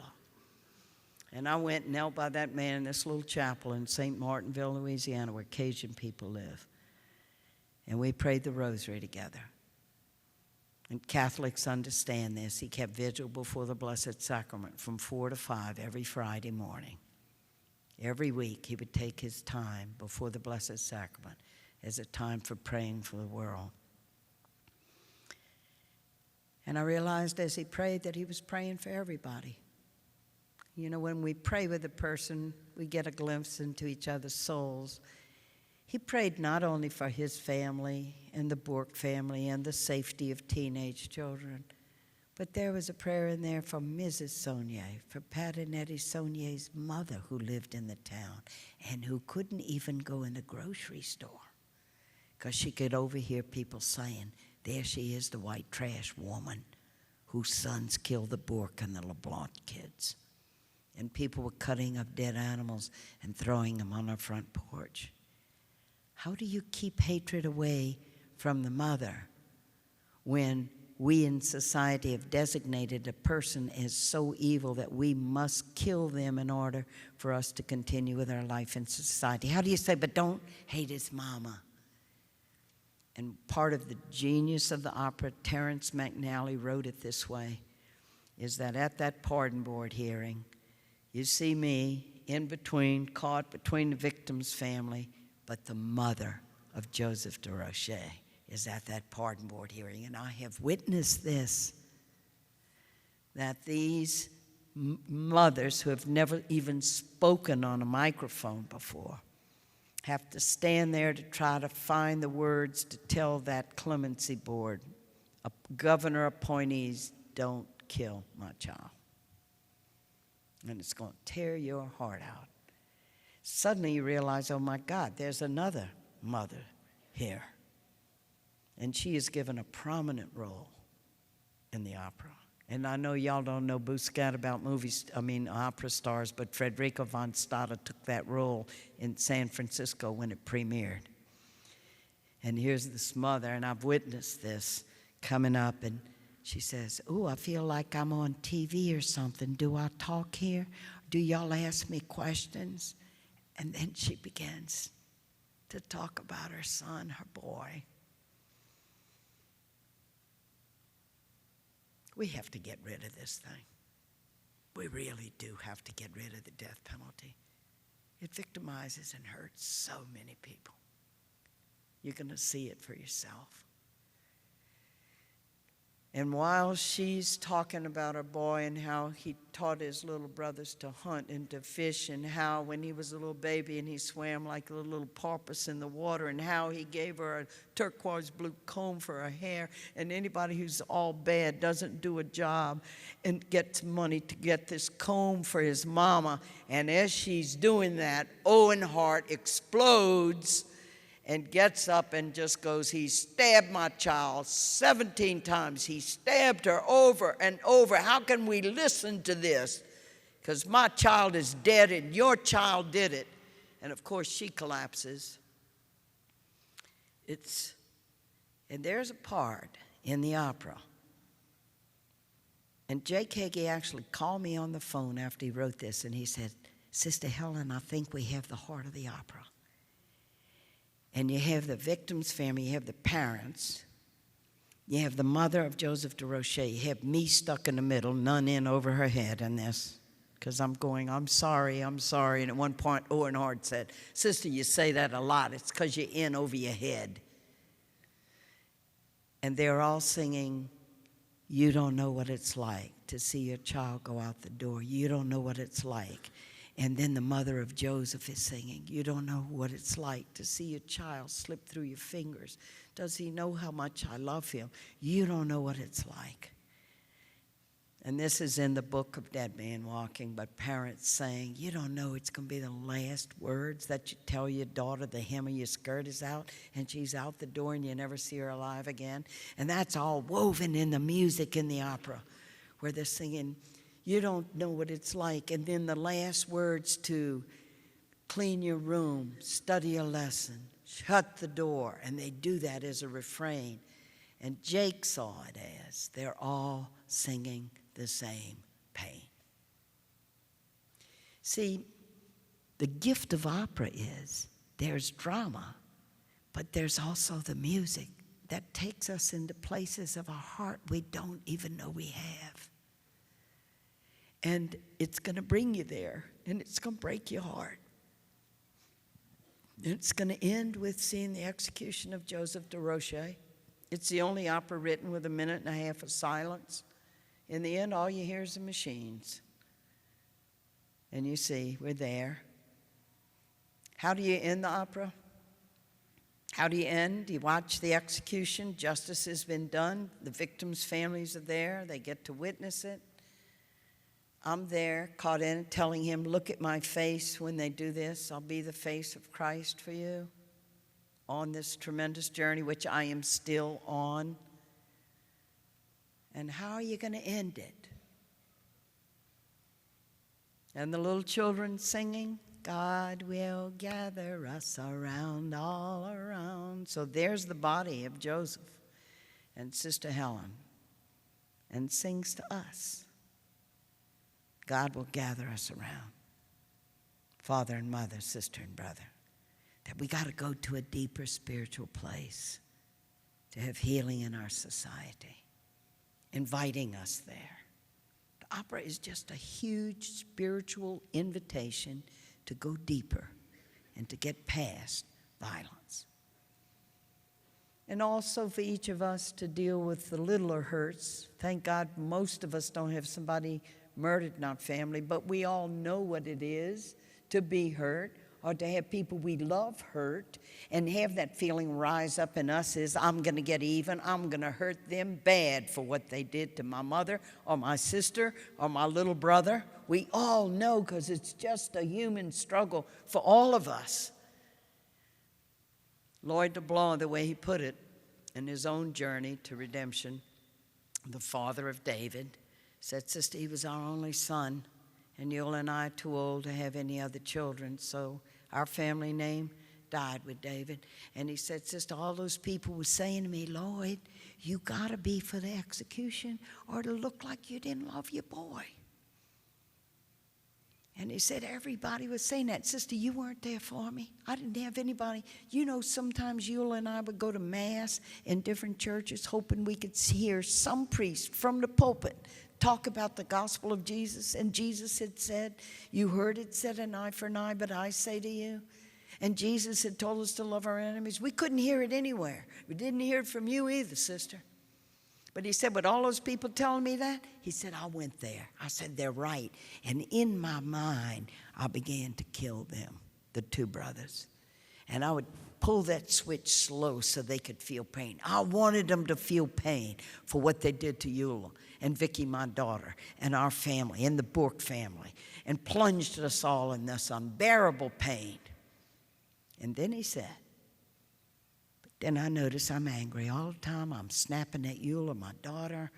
And I went and knelt by that man in this little chapel in St. Martinville, Louisiana, where Cajun people live. And we prayed the rosary together. And Catholics understand this. He kept vigil before the Blessed Sacrament from 4 to 5 every Friday morning. Every week he would take his time before the Blessed Sacrament as a time for praying for the world. And I realized as he prayed that he was praying for everybody. You know, when we pray with a person, we get a glimpse into each other's souls. He prayed not only for his family and the Bourke family and the safety of teenage children, but there was a prayer in there for Mrs. Saunier, for Pat and Eddie Saunier's mother who lived in the town and who couldn't even go in the grocery store because she could overhear people saying, there she is, the white trash woman whose sons killed the Bourke and the LeBlanc kids. And people were cutting up dead animals and throwing them on our front porch. How do you keep hatred away from the mother when we in society have designated a person as so evil that we must kill them in order for us to continue with our life in society? How do you say, but don't hate his mama? And part of the genius of the opera, Terrence McNally wrote it this way, is that at that pardon board hearing, you see me in between, caught between the victim's family, but the mother of Joseph de Rocher is at that pardon board hearing. And I have witnessed this, that these mothers who have never even spoken on a microphone before have to stand there to try to find the words to tell that clemency board, governor appointees, don't kill my child. And it's going to tear your heart out. Suddenly you realize, oh my God, there's another mother here. And she is given a prominent role in the opera. And I know y'all don't know Bouscat about opera stars, but Frederica von Stade took that role in San Francisco when it premiered. And here's this mother, and I've witnessed this coming up, and she says, "Ooh, I feel like I'm on TV or something. Do I talk here? Do y'all ask me questions?" And then she begins to talk about her son, her boy. We have to get rid of this thing. We really do have to get rid of the death penalty. It victimizes and hurts so many people. You're going to see it for yourself. And while she's talking about her boy and how he taught his little brothers to hunt and to fish, and how when he was a little baby and he swam like a little porpoise in the water, and how he gave her a turquoise blue comb for her hair, and anybody who's all bad doesn't do a job and gets money to get this comb for his mama. And as she's doing that, Owen Hart explodes and gets up and just goes, "He stabbed my child 17 times. He stabbed her over and over. How can we listen to this? Because my child is dead and your child did it." And of course she collapses. And there's a part in the opera. And J. Kagi actually called me on the phone after he wrote this, and he said, "Sister Helen, I think we have the heart of the opera." And you have the victim's family, you have the parents, you have the mother of Joseph de Rocher, you have me stuck in the middle, none in over her head in this, because I'm going, I'm sorry. And at one point, Owen Hart said, "Sister, you say that a lot. It's because you're in over your head." And they're all singing, "You don't know what it's like to see your child go out the door. You don't know what it's like." And then the mother of Joseph is singing, "You don't know what it's like to see your child slip through your fingers. Does he know how much I love him? You don't know what it's like." And this is in the book of Dead Man Walking, but parents saying, "You don't know it's going to be the last words that you tell your daughter the hem of your skirt is out, and she's out the door and you never see her alive again." And that's all woven in the music in the opera, where they're singing, "You don't know what it's like." And then the last words to clean your room, study a lesson, shut the door. And they do that as a refrain. And Jake saw it as they're all singing the same pain. See, the gift of opera is there's drama, but there's also the music that takes us into places of our heart we don't even know we have. And it's going to bring you there, and it's going to break your heart. It's going to end with seeing the execution of Joseph de Rocher. It's the only opera written with 1.5 minutes of silence. In the end, all you hear is the machines. And you see, we're there. How do you end the opera? How do you end? You watch the execution. Justice has been done. The victims' families are there. They get to witness it. I'm there, caught in it, telling him, "Look at my face when they do this. I'll be the face of Christ for you on this tremendous journey, which I am still on." And how are you going to end it? And the little children singing, "God will gather us around, all around." So there's the body of Joseph and Sister Helen, and sings to us. God will gather us around, father and mother, sister and brother, that we got to go to a deeper spiritual place to have healing in our society, inviting us there. The opera is just a huge spiritual invitation to go deeper and to get past violence. And also for each of us to deal with the littler hurts. Thank God most of us don't have somebody murdered in our family, but we all know what it is to be hurt or to have people we love hurt, and have that feeling rise up in us is, "I'm going to get even. I'm going to hurt them bad for what they did to my mother or my sister or my little brother." We all know, because it's just a human struggle for all of us. Lloyd DeBlanc, the way he put it in his own journey to redemption, the father of David, said, "Sister, he was our only son, and Yul and I are too old to have any other children, so our family name died with David." And he said, "Sister, all those people were saying to me, 'Lloyd, you got to be for the execution or it'll look like you didn't love your boy.'" And he said, everybody was saying that. "Sister, you weren't there for me. I didn't have anybody." You know, sometimes Yul and I would go to Mass in different churches hoping we could hear some priest from the pulpit talk about the gospel of Jesus. And Jesus had said, "You heard it said, an eye for an eye, but I say to you." And Jesus had told us to love our enemies. We couldn't hear it anywhere. We didn't hear it from you either, sister. But he said, with all those people telling me that, he said, I went there. I said, they're right. And in my mind, I began to kill them, the two brothers. And I would pull that switch slow so they could feel pain. I wanted them to feel pain for what they did to Eula and Vicky, my daughter, and our family, and the Bourke family, and plunged us all in this unbearable pain. And then he said, but then I notice I'm angry all the time. I'm snapping at Eula, my daughter.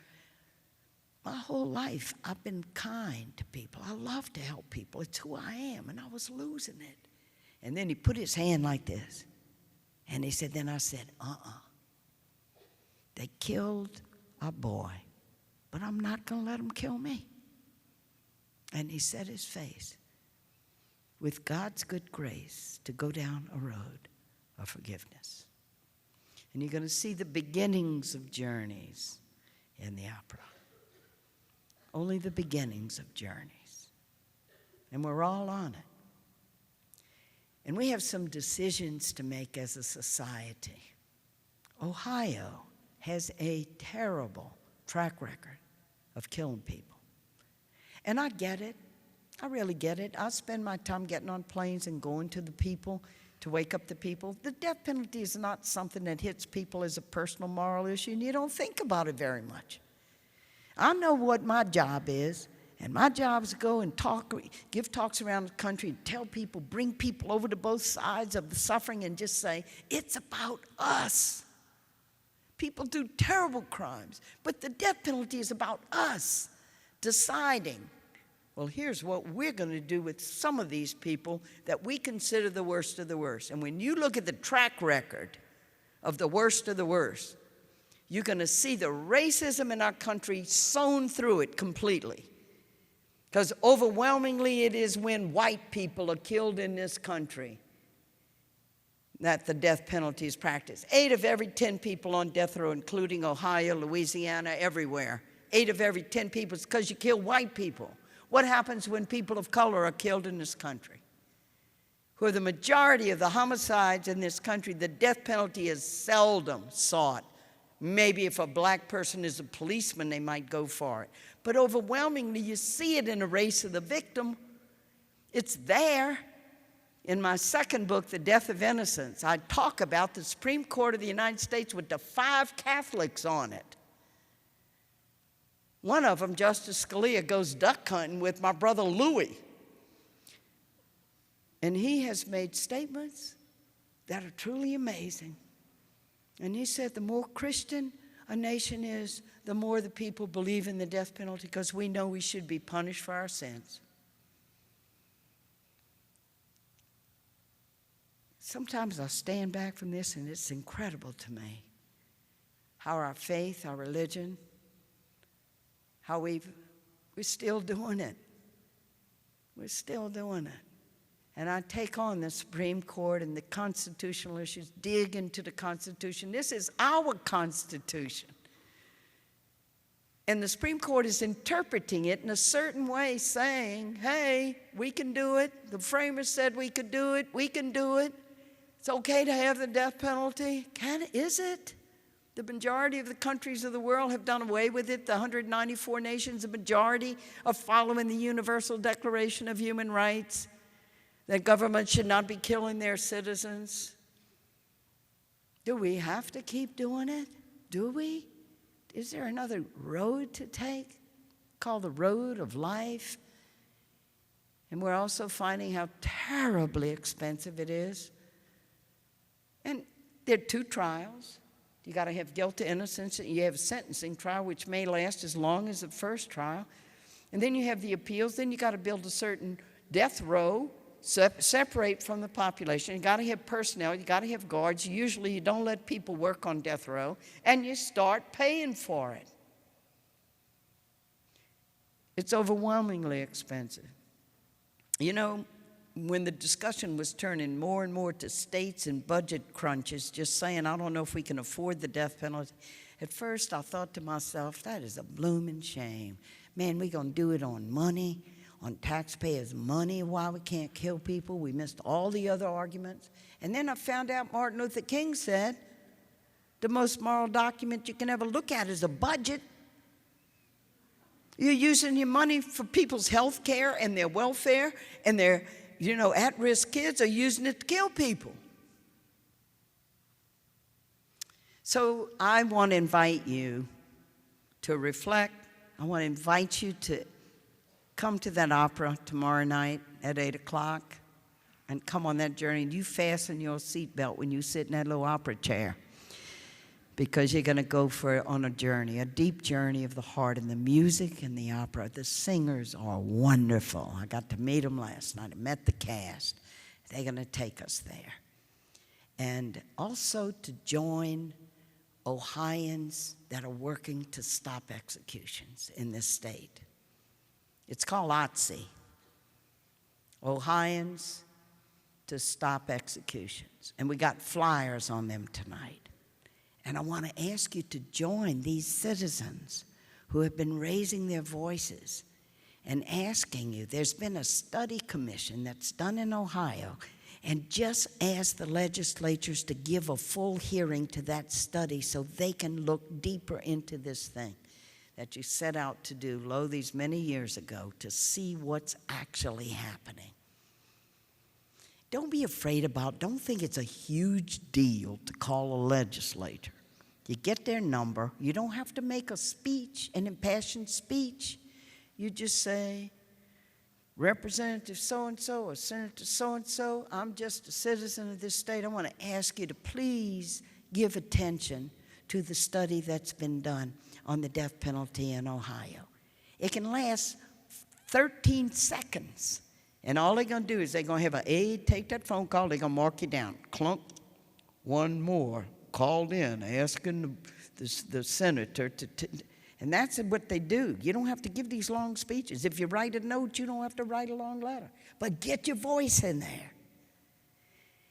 My whole life, I've been kind to people. I love to help people. It's who I am, and I was losing it. And then he put his hand like this, and he said, then I said, they killed a boy, but I'm not going to let them kill me. And he set his face, with God's good grace, to go down a road of forgiveness. And you're going to see the beginnings of journeys in the opera. Only the beginnings of journeys. And we're all on it. And we have some decisions to make as a society. Ohio has a terrible track record of killing people. And I get it. I really get it. I spend my time getting on planes and going to the people to wake up the people. The death penalty is not something that hits people as a personal moral issue, and you don't think about it very much. I know what my job is, and my job is to go and talk, give talks around the country and tell people, bring people over to both sides of the suffering and just say, it's about us. People do terrible crimes, but the death penalty is about us deciding, well, here's what we're going to do with some of these people that we consider the worst of the worst. And when you look at the track record of the worst of the worst, you're going to see the racism in our country sewn through it completely. Because overwhelmingly it is when white people are killed in this country that the death penalty is practiced. 8 of every 10 people on death row, including Ohio, Louisiana, everywhere. 8 of every 10 people is because you kill white people. What happens when people of color are killed in this country? Who are the majority of the homicides in this country, the death penalty is seldom sought. Maybe if a black person is a policeman, they might go for it. But overwhelmingly, you see it in the race of the victim. It's there. In my second book, The Death of Innocence, I talk about the Supreme Court of the United States with the 5 Catholics on it. One of them, Justice Scalia, goes duck hunting with my brother Louis. And he has made statements that are truly amazing. And he said the more Christian a nation is, the more the people believe in the death penalty, because we know we should be punished for our sins. Sometimes I stand back from this and it's incredible to me how our faith, our religion, how we're still doing it. We're still doing it. And I take on the Supreme Court and the constitutional issues, dig into the Constitution. This is our Constitution. And the Supreme Court is interpreting it in a certain way, saying, hey, we can do it. The framers said we could do it. We can do it. It's okay to have the death penalty. Is it? The majority of the countries of the world have done away with it. The 194 nations, the majority are following the Universal Declaration of Human Rights, that government should not be killing their citizens. Do we have to keep doing it? Do we? Is there another road to take called the road of life? And we're also finding how terribly expensive it is. And there are 2 trials. You got to have guilt to innocence, and you have a sentencing trial, which may last as long as the first trial. And then you have the appeals. Then you got to build a certain death row, separate from the population. You got to have personnel. You got to have guards. Usually you don't let people work on death row, and you start paying for it. It's overwhelmingly expensive. You know, when the discussion was turning more and more to states and budget crunches, just saying, I don't know if we can afford the death penalty. At first, I thought to myself, that is a blooming shame. Man, we're going to do it on money, on taxpayers' money, why we can't kill people. We missed all the other arguments. And then I found out Martin Luther King said, The most moral document you can ever look at is a budget. You're using your money for people's health care and their welfare, and their, at-risk kids are using it to kill people. So I want to invite you to reflect. I want to invite you to come to that opera tomorrow night at 8 o'clock and come on that journey. And you fasten your seatbelt when you sit in that little opera chair, because you're going to go on a journey, a deep journey of the heart, and the music and the opera. The singers are wonderful. I got to meet them last night. I met the cast. They're going to take us there. And also to join Ohioans that are working to stop executions in this state. It's called OTSE, Ohioans to Stop Executions. And we got flyers on them tonight. And I want to ask you to join these citizens who have been raising their voices and asking you. There's been a study commission that's done in Ohio, and just ask the legislatures to give a full hearing to that study so they can look deeper into this thing that you set out to do, these many years ago, to see what's actually happening. Don't be afraid don't think it's a huge deal to call a legislator. You get their number. You don't have to make a speech, an impassioned speech. You just say, Representative so-and-so or Senator so-and-so, I'm just a citizen of this state. I want to ask you to please give attention to the study that's been done on the death penalty in Ohio. It can last 13 seconds. And all they're going to do is they're going to have an aide take that phone call. They're going to mark you down. Clunk. One more called in asking the senator to and that's what they do. You don't have to give these long speeches. If you write a note, you don't have to write a long letter. But get your voice in there.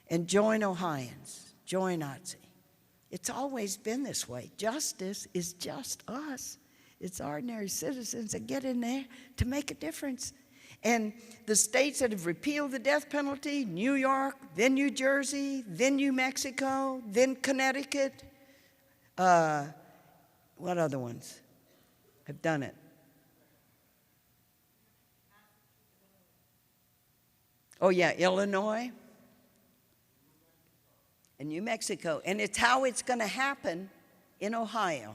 And join Ohioans. Join OTSE. It's always been this way. Justice is just us. It's ordinary citizens that get in there to make a difference. And the states that have repealed the death penalty, New York, then New Jersey, then New Mexico, then Connecticut, what other ones have done it? Oh, yeah, Illinois and New Mexico. And it's how it's going to happen in Ohio.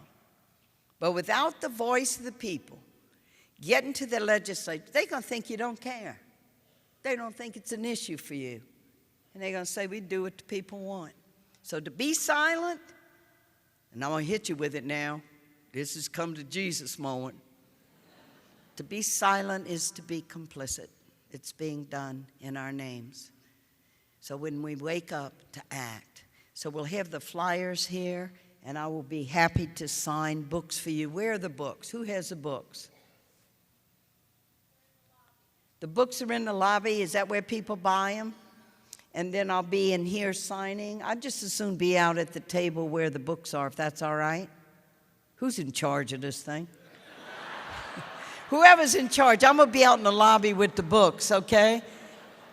But without the voice of the people getting to the legislature, they're going to think you don't care. They don't think it's an issue for you. And they're going to say, we do what the people want. So to be silent, and I'm going to hit you with it now. This is come to Jesus moment. To be silent is to be complicit. It's being done in our names. So when we wake up, to act. So we'll have the flyers here, and I will be happy to sign books for you. Where are the books? Who has the books? The books are in the lobby. Is that where people buy them? And then I'll be in here signing. I'd just as soon be out at the table where the books are, if that's all right. Who's in charge of this thing? Whoever's in charge. I'm going to be out in the lobby with the books, okay?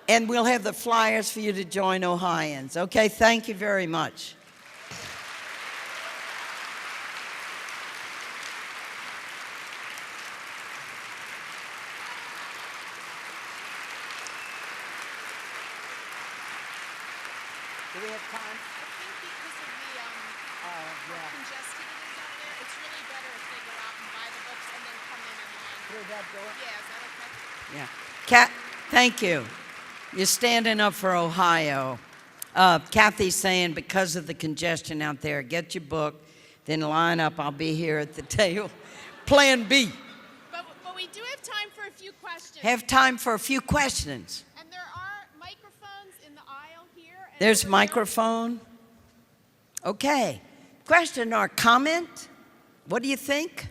And we'll have the flyers for you to join Ohioans. Okay, thank you very much. Do we have time? I think because of the how congested it is out there, it's really better if they go out and buy the books and then come in and line. Through that door? Yeah, is that okay? Yeah. Thank you. You're standing up for Ohio. Kathy's saying because of the congestion out there, get your book, then line up. I'll be here at the table. Plan B. But we do have time for a few questions. Have time for a few questions. And there are microphones in the aisle here. And There's over microphone. Okay. Question or comment? What do you think?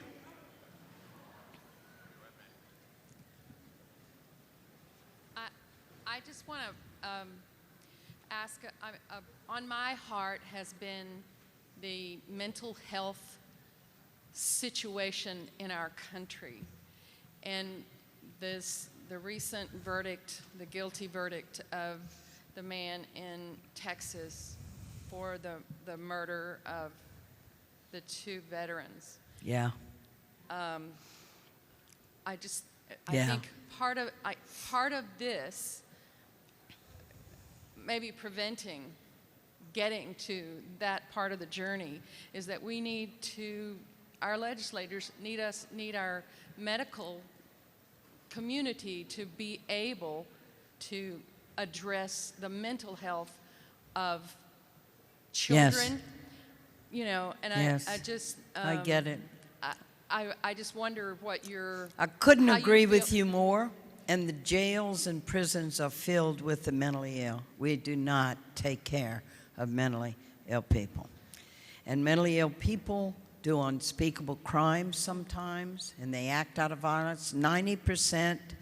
I just want to ask, on my heart has been the mental health situation in our country. And the recent verdict, the guilty verdict of the man in Texas for the murder of the two veterans. Yeah. I Yeah. think part of this, maybe preventing getting to that part of the journey, is that our legislators need our medical community to be able to address the mental health of children. You know, and Yes. I just I get it. I just wonder what your I couldn't how you agree feel- with you more. And the jails and prisons are filled with the mentally ill. We do not take care of mentally ill people. And mentally ill people do unspeakable crimes sometimes, and they act out of violence. 90%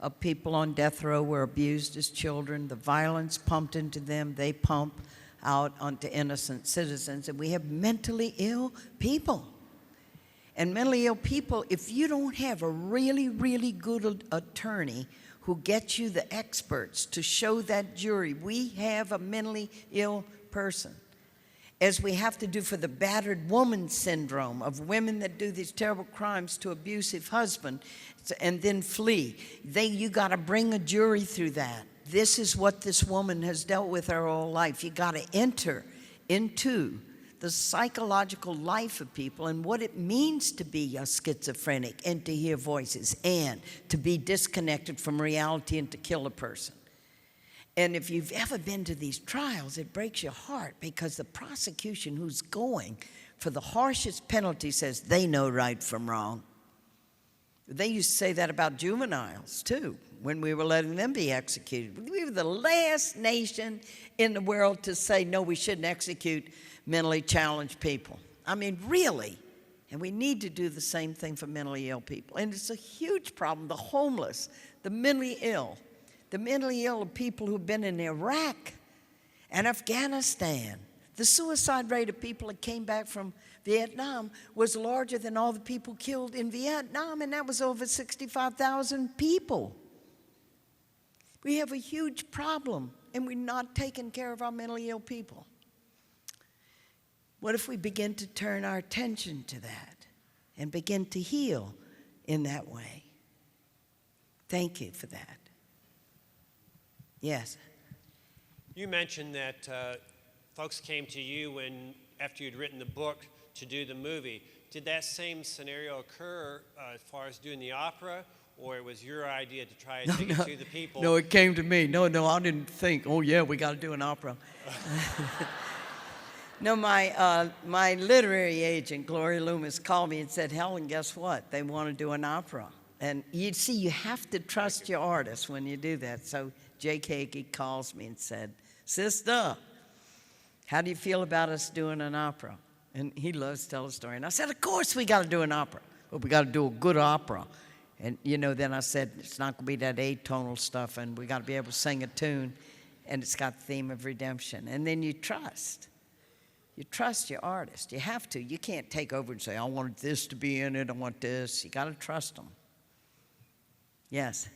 of people on death row were abused as children. The violence pumped into them, they pump out onto innocent citizens. And we have mentally ill people. And mentally ill people, if you don't have a really, really good attorney who gets you the experts to show that jury, we have a mentally ill person. As we have to do for the battered woman syndrome of women that do these terrible crimes to abusive husbands and then flee. You got to bring a jury through that. This is what this woman has dealt with her whole life. You got to enter into the psychological life of people and what it means to be a schizophrenic and to hear voices and to be disconnected from reality and to kill a person. And if you've ever been to these trials, it breaks your heart because the prosecution who's going for the harshest penalty says they know right from wrong. They used to say that about juveniles, too, when we were letting them be executed. We were the last nation in the world to say, no, we shouldn't execute mentally challenged people. I mean, really. And we need to do the same thing for mentally ill people. And it's a huge problem. The homeless, the mentally ill are people who've been in Iraq and Afghanistan. The suicide rate of people that came back from Vietnam was larger than all the people killed in Vietnam, and that was over 65,000 people. We have a huge problem, and we're not taking care of our mentally ill people. What if we begin to turn our attention to that and begin to heal in that way? Thank you for that. Yes. You mentioned that folks came to you after you'd written the book to do the movie. Did that same scenario occur as far as doing the opera, or it was your idea to try and take it to the people? No, it came to me. No, I didn't think, oh yeah, we got to do an opera. No, my literary agent, Gloria Loomis, called me and said, Helen, guess what? They want to do an opera. And you see, you have to trust your artist when you do that. So Jake Hagee calls me and said, Sister, how do you feel about us doing an opera? And he loves to tell a story. And I said, of course we got to do an opera. But we got to do a good opera. And, then I said, it's not going to be that atonal stuff, and we got to be able to sing a tune, and it's got the theme of redemption. And then you trust. You trust your artist. You have to. You can't take over and say, I want this to be in it, I want this. You got to trust them. Yes.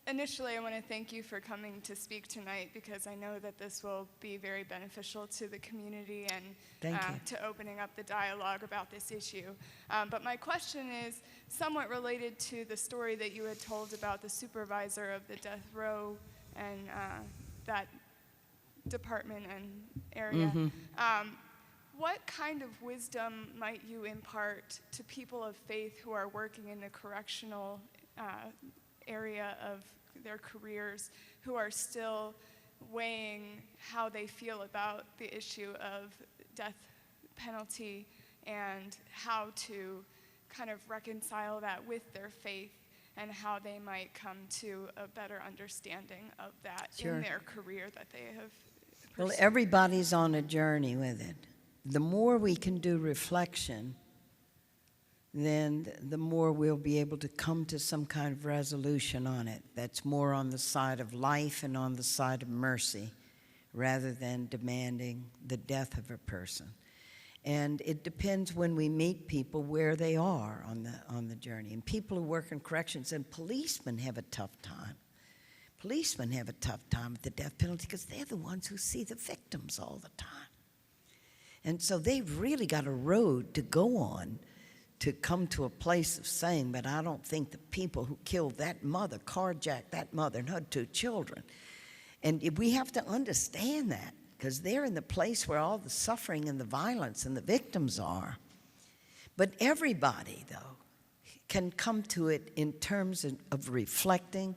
Initially, I want to thank you for coming to speak tonight, because I know that this will be very beneficial to the community and to opening up the dialogue about this issue. But my question is somewhat related to the story that you had told about the supervisor of the death row and that department and area. Mm-hmm. What kind of wisdom might you impart to people of faith who are working in the correctional area of their careers, who are still weighing how they feel about the issue of death penalty and how to kind of reconcile that with their faith and how they might come to a better understanding of that Sure. in their career that they have pursued? Well, everybody's on a journey with it. The more we can do reflection, then the more we'll be able to come to some kind of resolution on it that's more on the side of life and on the side of mercy rather than demanding the death of a person. And it depends when we meet people where they are on the journey. And people who work in corrections, and policemen have a tough time. Policemen have a tough time with the death penalty because they're the ones who see the victims all the time. And so they've really got a road to go on to come to a place of saying, but I don't think the people who killed that mother, carjacked that mother and her 2 children. And we have to understand that, because they're in the place where all the suffering and the violence and the victims are. But everybody, though, can come to it in terms of reflecting.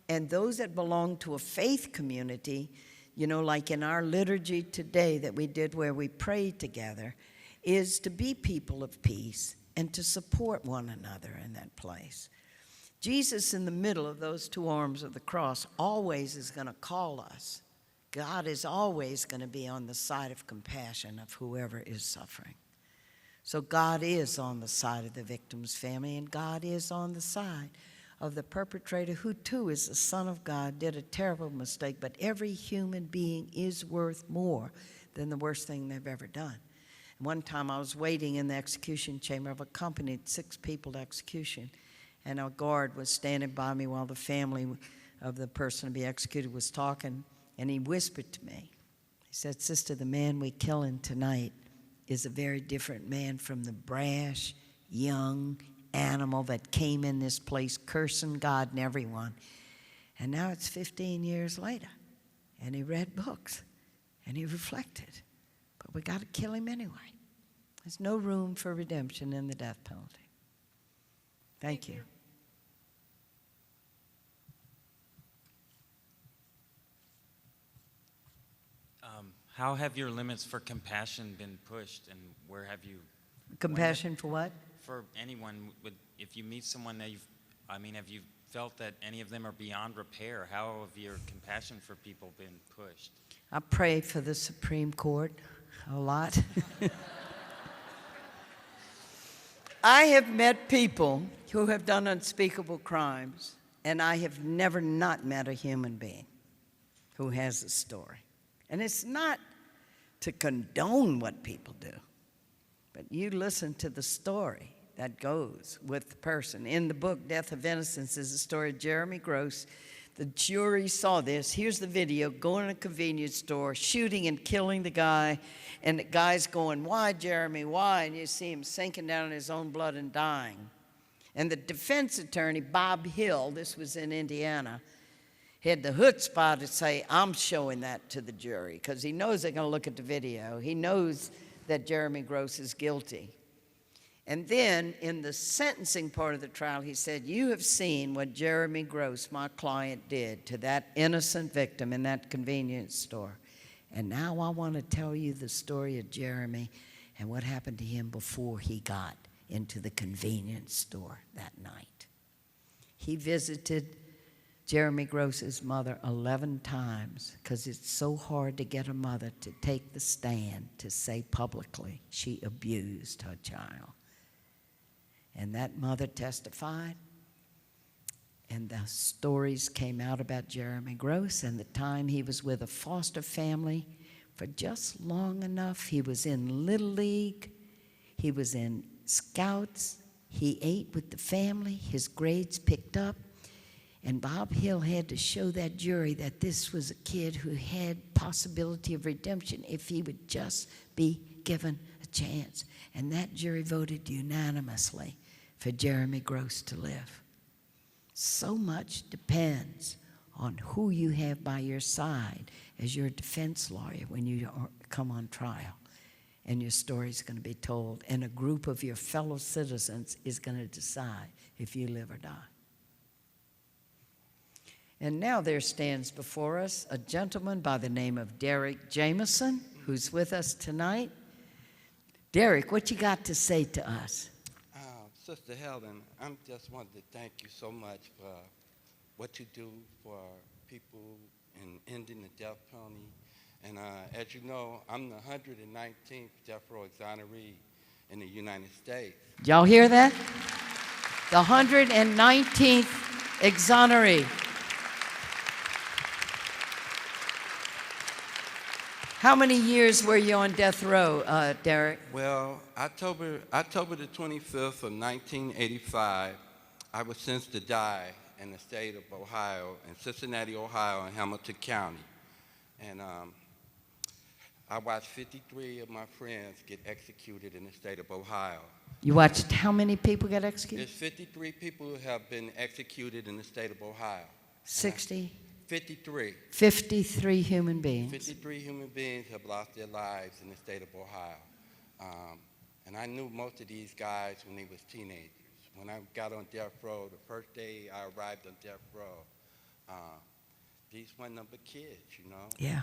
And those that belong to a faith community, you know, like in our liturgy today that we did where we prayed together, is to be people of peace and to support one another in that place. Jesus, in the middle of those 2 arms of the cross, always is going to call us. God is always going to be on the side of compassion of whoever is suffering. So God is on the side of the victim's family, and God is on the side of the perpetrator, who too is the Son of God, did a terrible mistake, but every human being is worth more than the worst thing they've ever done. One time I was waiting in the execution chamber. I've accompanied 6 people to execution, and a guard was standing by me while the family of the person to be executed was talking, and he whispered to me. He said, "Sister, the man we're killing tonight is a very different man from the brash, young animal that came in this place cursing God and everyone." And now it's 15 years later, and he read books, and he reflected. But we got to kill him anyway. There's no room for redemption in the death penalty. Thank you. How have your limits for compassion been pushed, and where have you? Compassion for what? For anyone, if you meet someone that have you felt that any of them are beyond repair? How have your compassion for people been pushed? I pray for the Supreme Court a lot. I have met people who have done unspeakable crimes, and I have never not met a human being who has a story. And it's not to condone what people do, but you listen to the story that goes with the person. In the book, Death of Innocence, is the story of Jeremy Gross. The jury saw this. Here's the video, going to a convenience store, shooting and killing the guy, and the guy's going, "Why, Jeremy, why?" And you see him sinking down in his own blood and dying. And the defense attorney, Bob Hill, this was in Indiana, had the chutzpah to say, "I'm showing that to the jury," because he knows they're going to look at the video. He knows that Jeremy Gross is guilty. And then in the sentencing part of the trial, he said, "You have seen what Jeremy Gross, my client, did to that innocent victim in that convenience store. And now I want to tell you the story of Jeremy and what happened to him before he got into the convenience store that night." He visited Jeremy Gross's mother 11 times, because it's so hard to get a mother to take the stand to say publicly she abused her child. And that mother testified, and the stories came out about Jeremy Gross and the time he was with a foster family for just long enough. He was in Little League, he was in Scouts, he ate with the family, his grades picked up. And Bob Hill had to show that jury that this was a kid who had possibility of redemption if he would just be given a chance. And that jury voted unanimously for Jeremy Gross to live. So much depends on who you have by your side as your defense lawyer when you come on trial. And your story's going to be told. And a group of your fellow citizens is going to decide if you live or die. And now there stands before us a gentleman by the name of Derek Jameson, who's with us tonight. Derek, what you got to say to us? Sister Helen, I just wanted to thank you so much for what you do for people in ending the death penalty. And as you know, I'm the 119th death row exoneree in the United States. Y'all hear that? The 119th exoneree. How many years were you on death row, Derek? Well, October the 25th of 1985, I was sentenced to die in the state of Ohio, in Cincinnati, Ohio, in Hamilton County. And I watched 53 of my friends get executed in the state of Ohio. You watched how many people get executed? There's 53 people who have been executed in the state of Ohio. 60? 53. 53 human beings. 53 human beings have lost their lives in the state of Ohio. And I knew most of these guys when they was teenagers. When I got on death row, the first day I arrived on death row, these weren't number kids, you know? Yeah.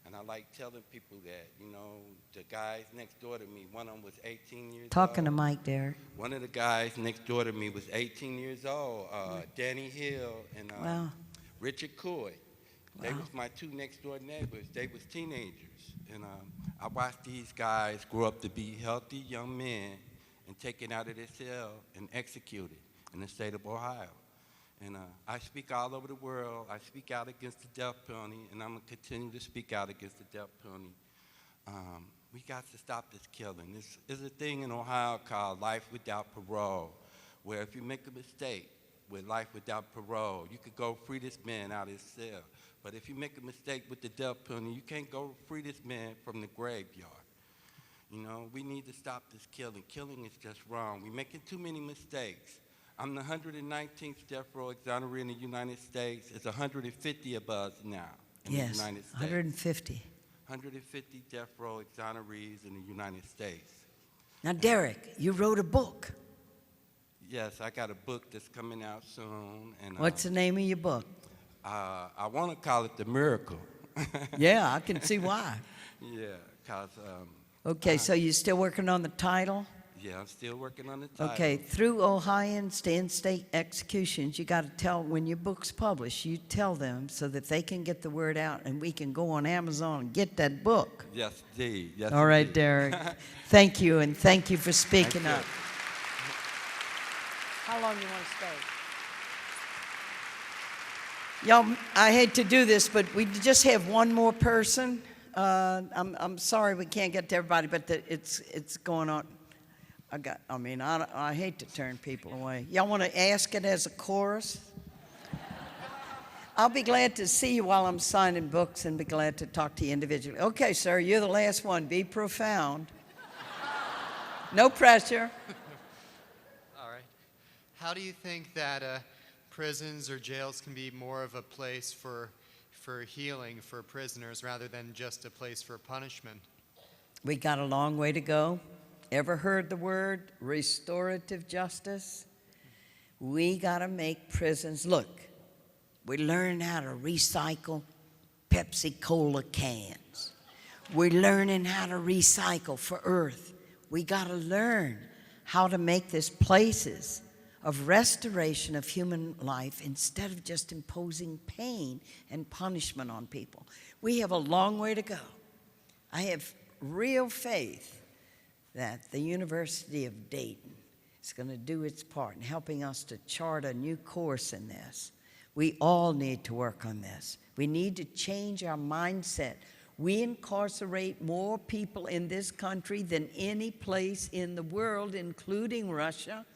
And I like telling people that, you know, the guys next door to me, one of them was 18 years old. Talking to Mike, Derek. One of the guys next door to me was 18 years old, Danny Hill and Wow. Richard Coy. They Wow. was my two next door neighbors. They was teenagers. And I watched these guys grow up to be healthy young men and taken out of their cell and executed in the state of Ohio. And I speak all over the world. I speak out against the death penalty, and I'm going to continue to speak out against the death penalty. We got to stop this killing. There's a thing in Ohio called life without parole, where if you make a mistake with life without parole, you could go free this man out of his cell. But if you make a mistake with the death penalty, you can't go free this man from the graveyard. You know, we need to stop this killing. Killing is just wrong. We're making too many mistakes. I'm the 119th death row exoneree in the United States. It's 150 of us now in the United States. 150. 150 death row exonerees in the United States. Now, Derek, you wrote a book. Yes, I got a book that's coming out soon. And What's the name of your book? I want to call it The Miracle. Yeah, I can see why. Yeah, because... Okay, so you're still working on the title? yeah, I'm still working on the title. Okay, through Ohioans to in-state executions, you got to tell, when your book's published, you tell them so that they can get the word out and we can go on Amazon and get that book. Yes, indeed. Yes, All right, indeed. Derek. Thank you, and thank you for speaking Thank up. you. How long you want to stay? Y'all, I hate to do this, but we just have one more person. I'm sorry we can't get to everybody, but it's going on. I hate to turn people away. Y'all want to ask it as a chorus? I'll be glad to see you while I'm signing books and be glad to talk to you individually. Okay, sir, you're the last one. Be profound. No pressure. All right. How do you think that prisons or jails can be more of a place for healing for prisoners rather than just a place for punishment? We got a long way to go. Ever heard the word restorative justice? We got to make prisons, look, we learn how to recycle Pepsi-Cola cans. We're learning how to recycle for Earth. We got to learn how to make this places of restoration of human life instead of just imposing pain and punishment on people. We have a long way to go. I have real faith that the University of Dayton is going to do its part in helping us to chart a new course in this. We all need to work on this. We need to change our mindset. We incarcerate more people in this country than any place in the world, including Russia.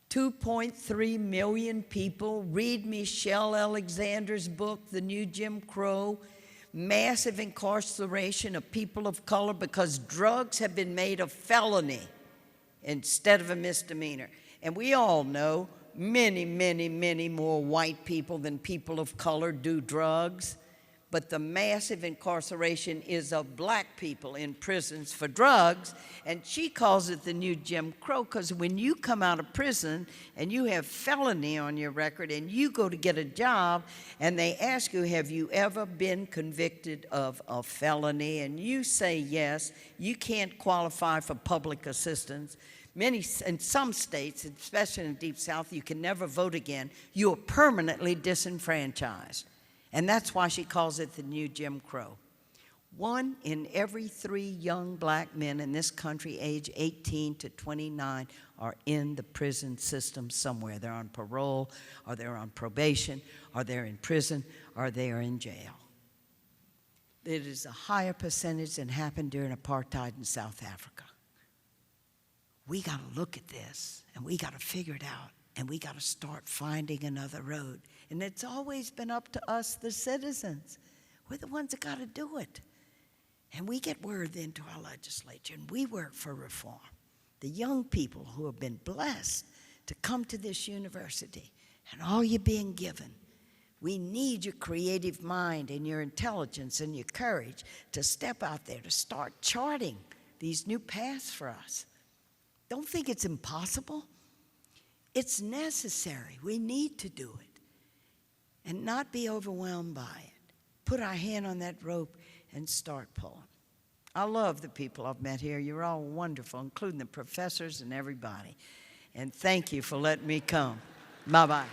2.3 million people. Read Michelle Alexander's book, The New Jim Crow. Massive incarceration of people of color because drugs have been made a felony instead of a misdemeanor. And we all know many, many, many more white people than people of color do drugs. But the massive incarceration is of black people in prisons for drugs. And she calls it the new Jim Crow because when you come out of prison and you have felony on your record and you go to get a job and they ask you, have you ever been convicted of a felony? And you say yes, you can't qualify for public assistance. In some states, especially in the Deep South, you can never vote again. You are permanently disenfranchised. And that's why she calls it the new Jim Crow. 1 in every 3 young black men in this country, age 18 to 29, are in the prison system somewhere. They're on parole, or they're on probation, or they're in prison, or they are in jail. It is a higher percentage than happened during apartheid in South Africa. We got to look at this, and we got to figure it out. And we got to start finding another road. And it's always been up to us, the citizens. We're the ones that got to do it. And we get word then to our legislature, and we work for reform. The young people who have been blessed to come to this university, and all you're being given. We need your creative mind and your intelligence and your courage to step out there to start charting these new paths for us. Don't think it's impossible. It's necessary. We need to do it and not be overwhelmed by it. Put our hand on that rope and start pulling. I love the people I've met here. You're all wonderful, including the professors and everybody. And thank you for letting me come. Bye-bye.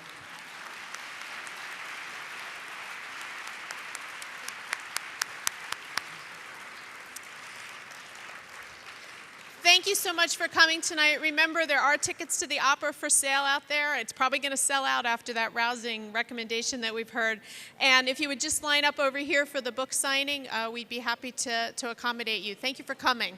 Thank you so much for coming tonight. Remember, there are tickets to the opera for sale out there. It's probably going to sell out after that rousing recommendation that we've heard. And if you would just line up over here for the book signing, we'd be happy to accommodate you. Thank you for coming.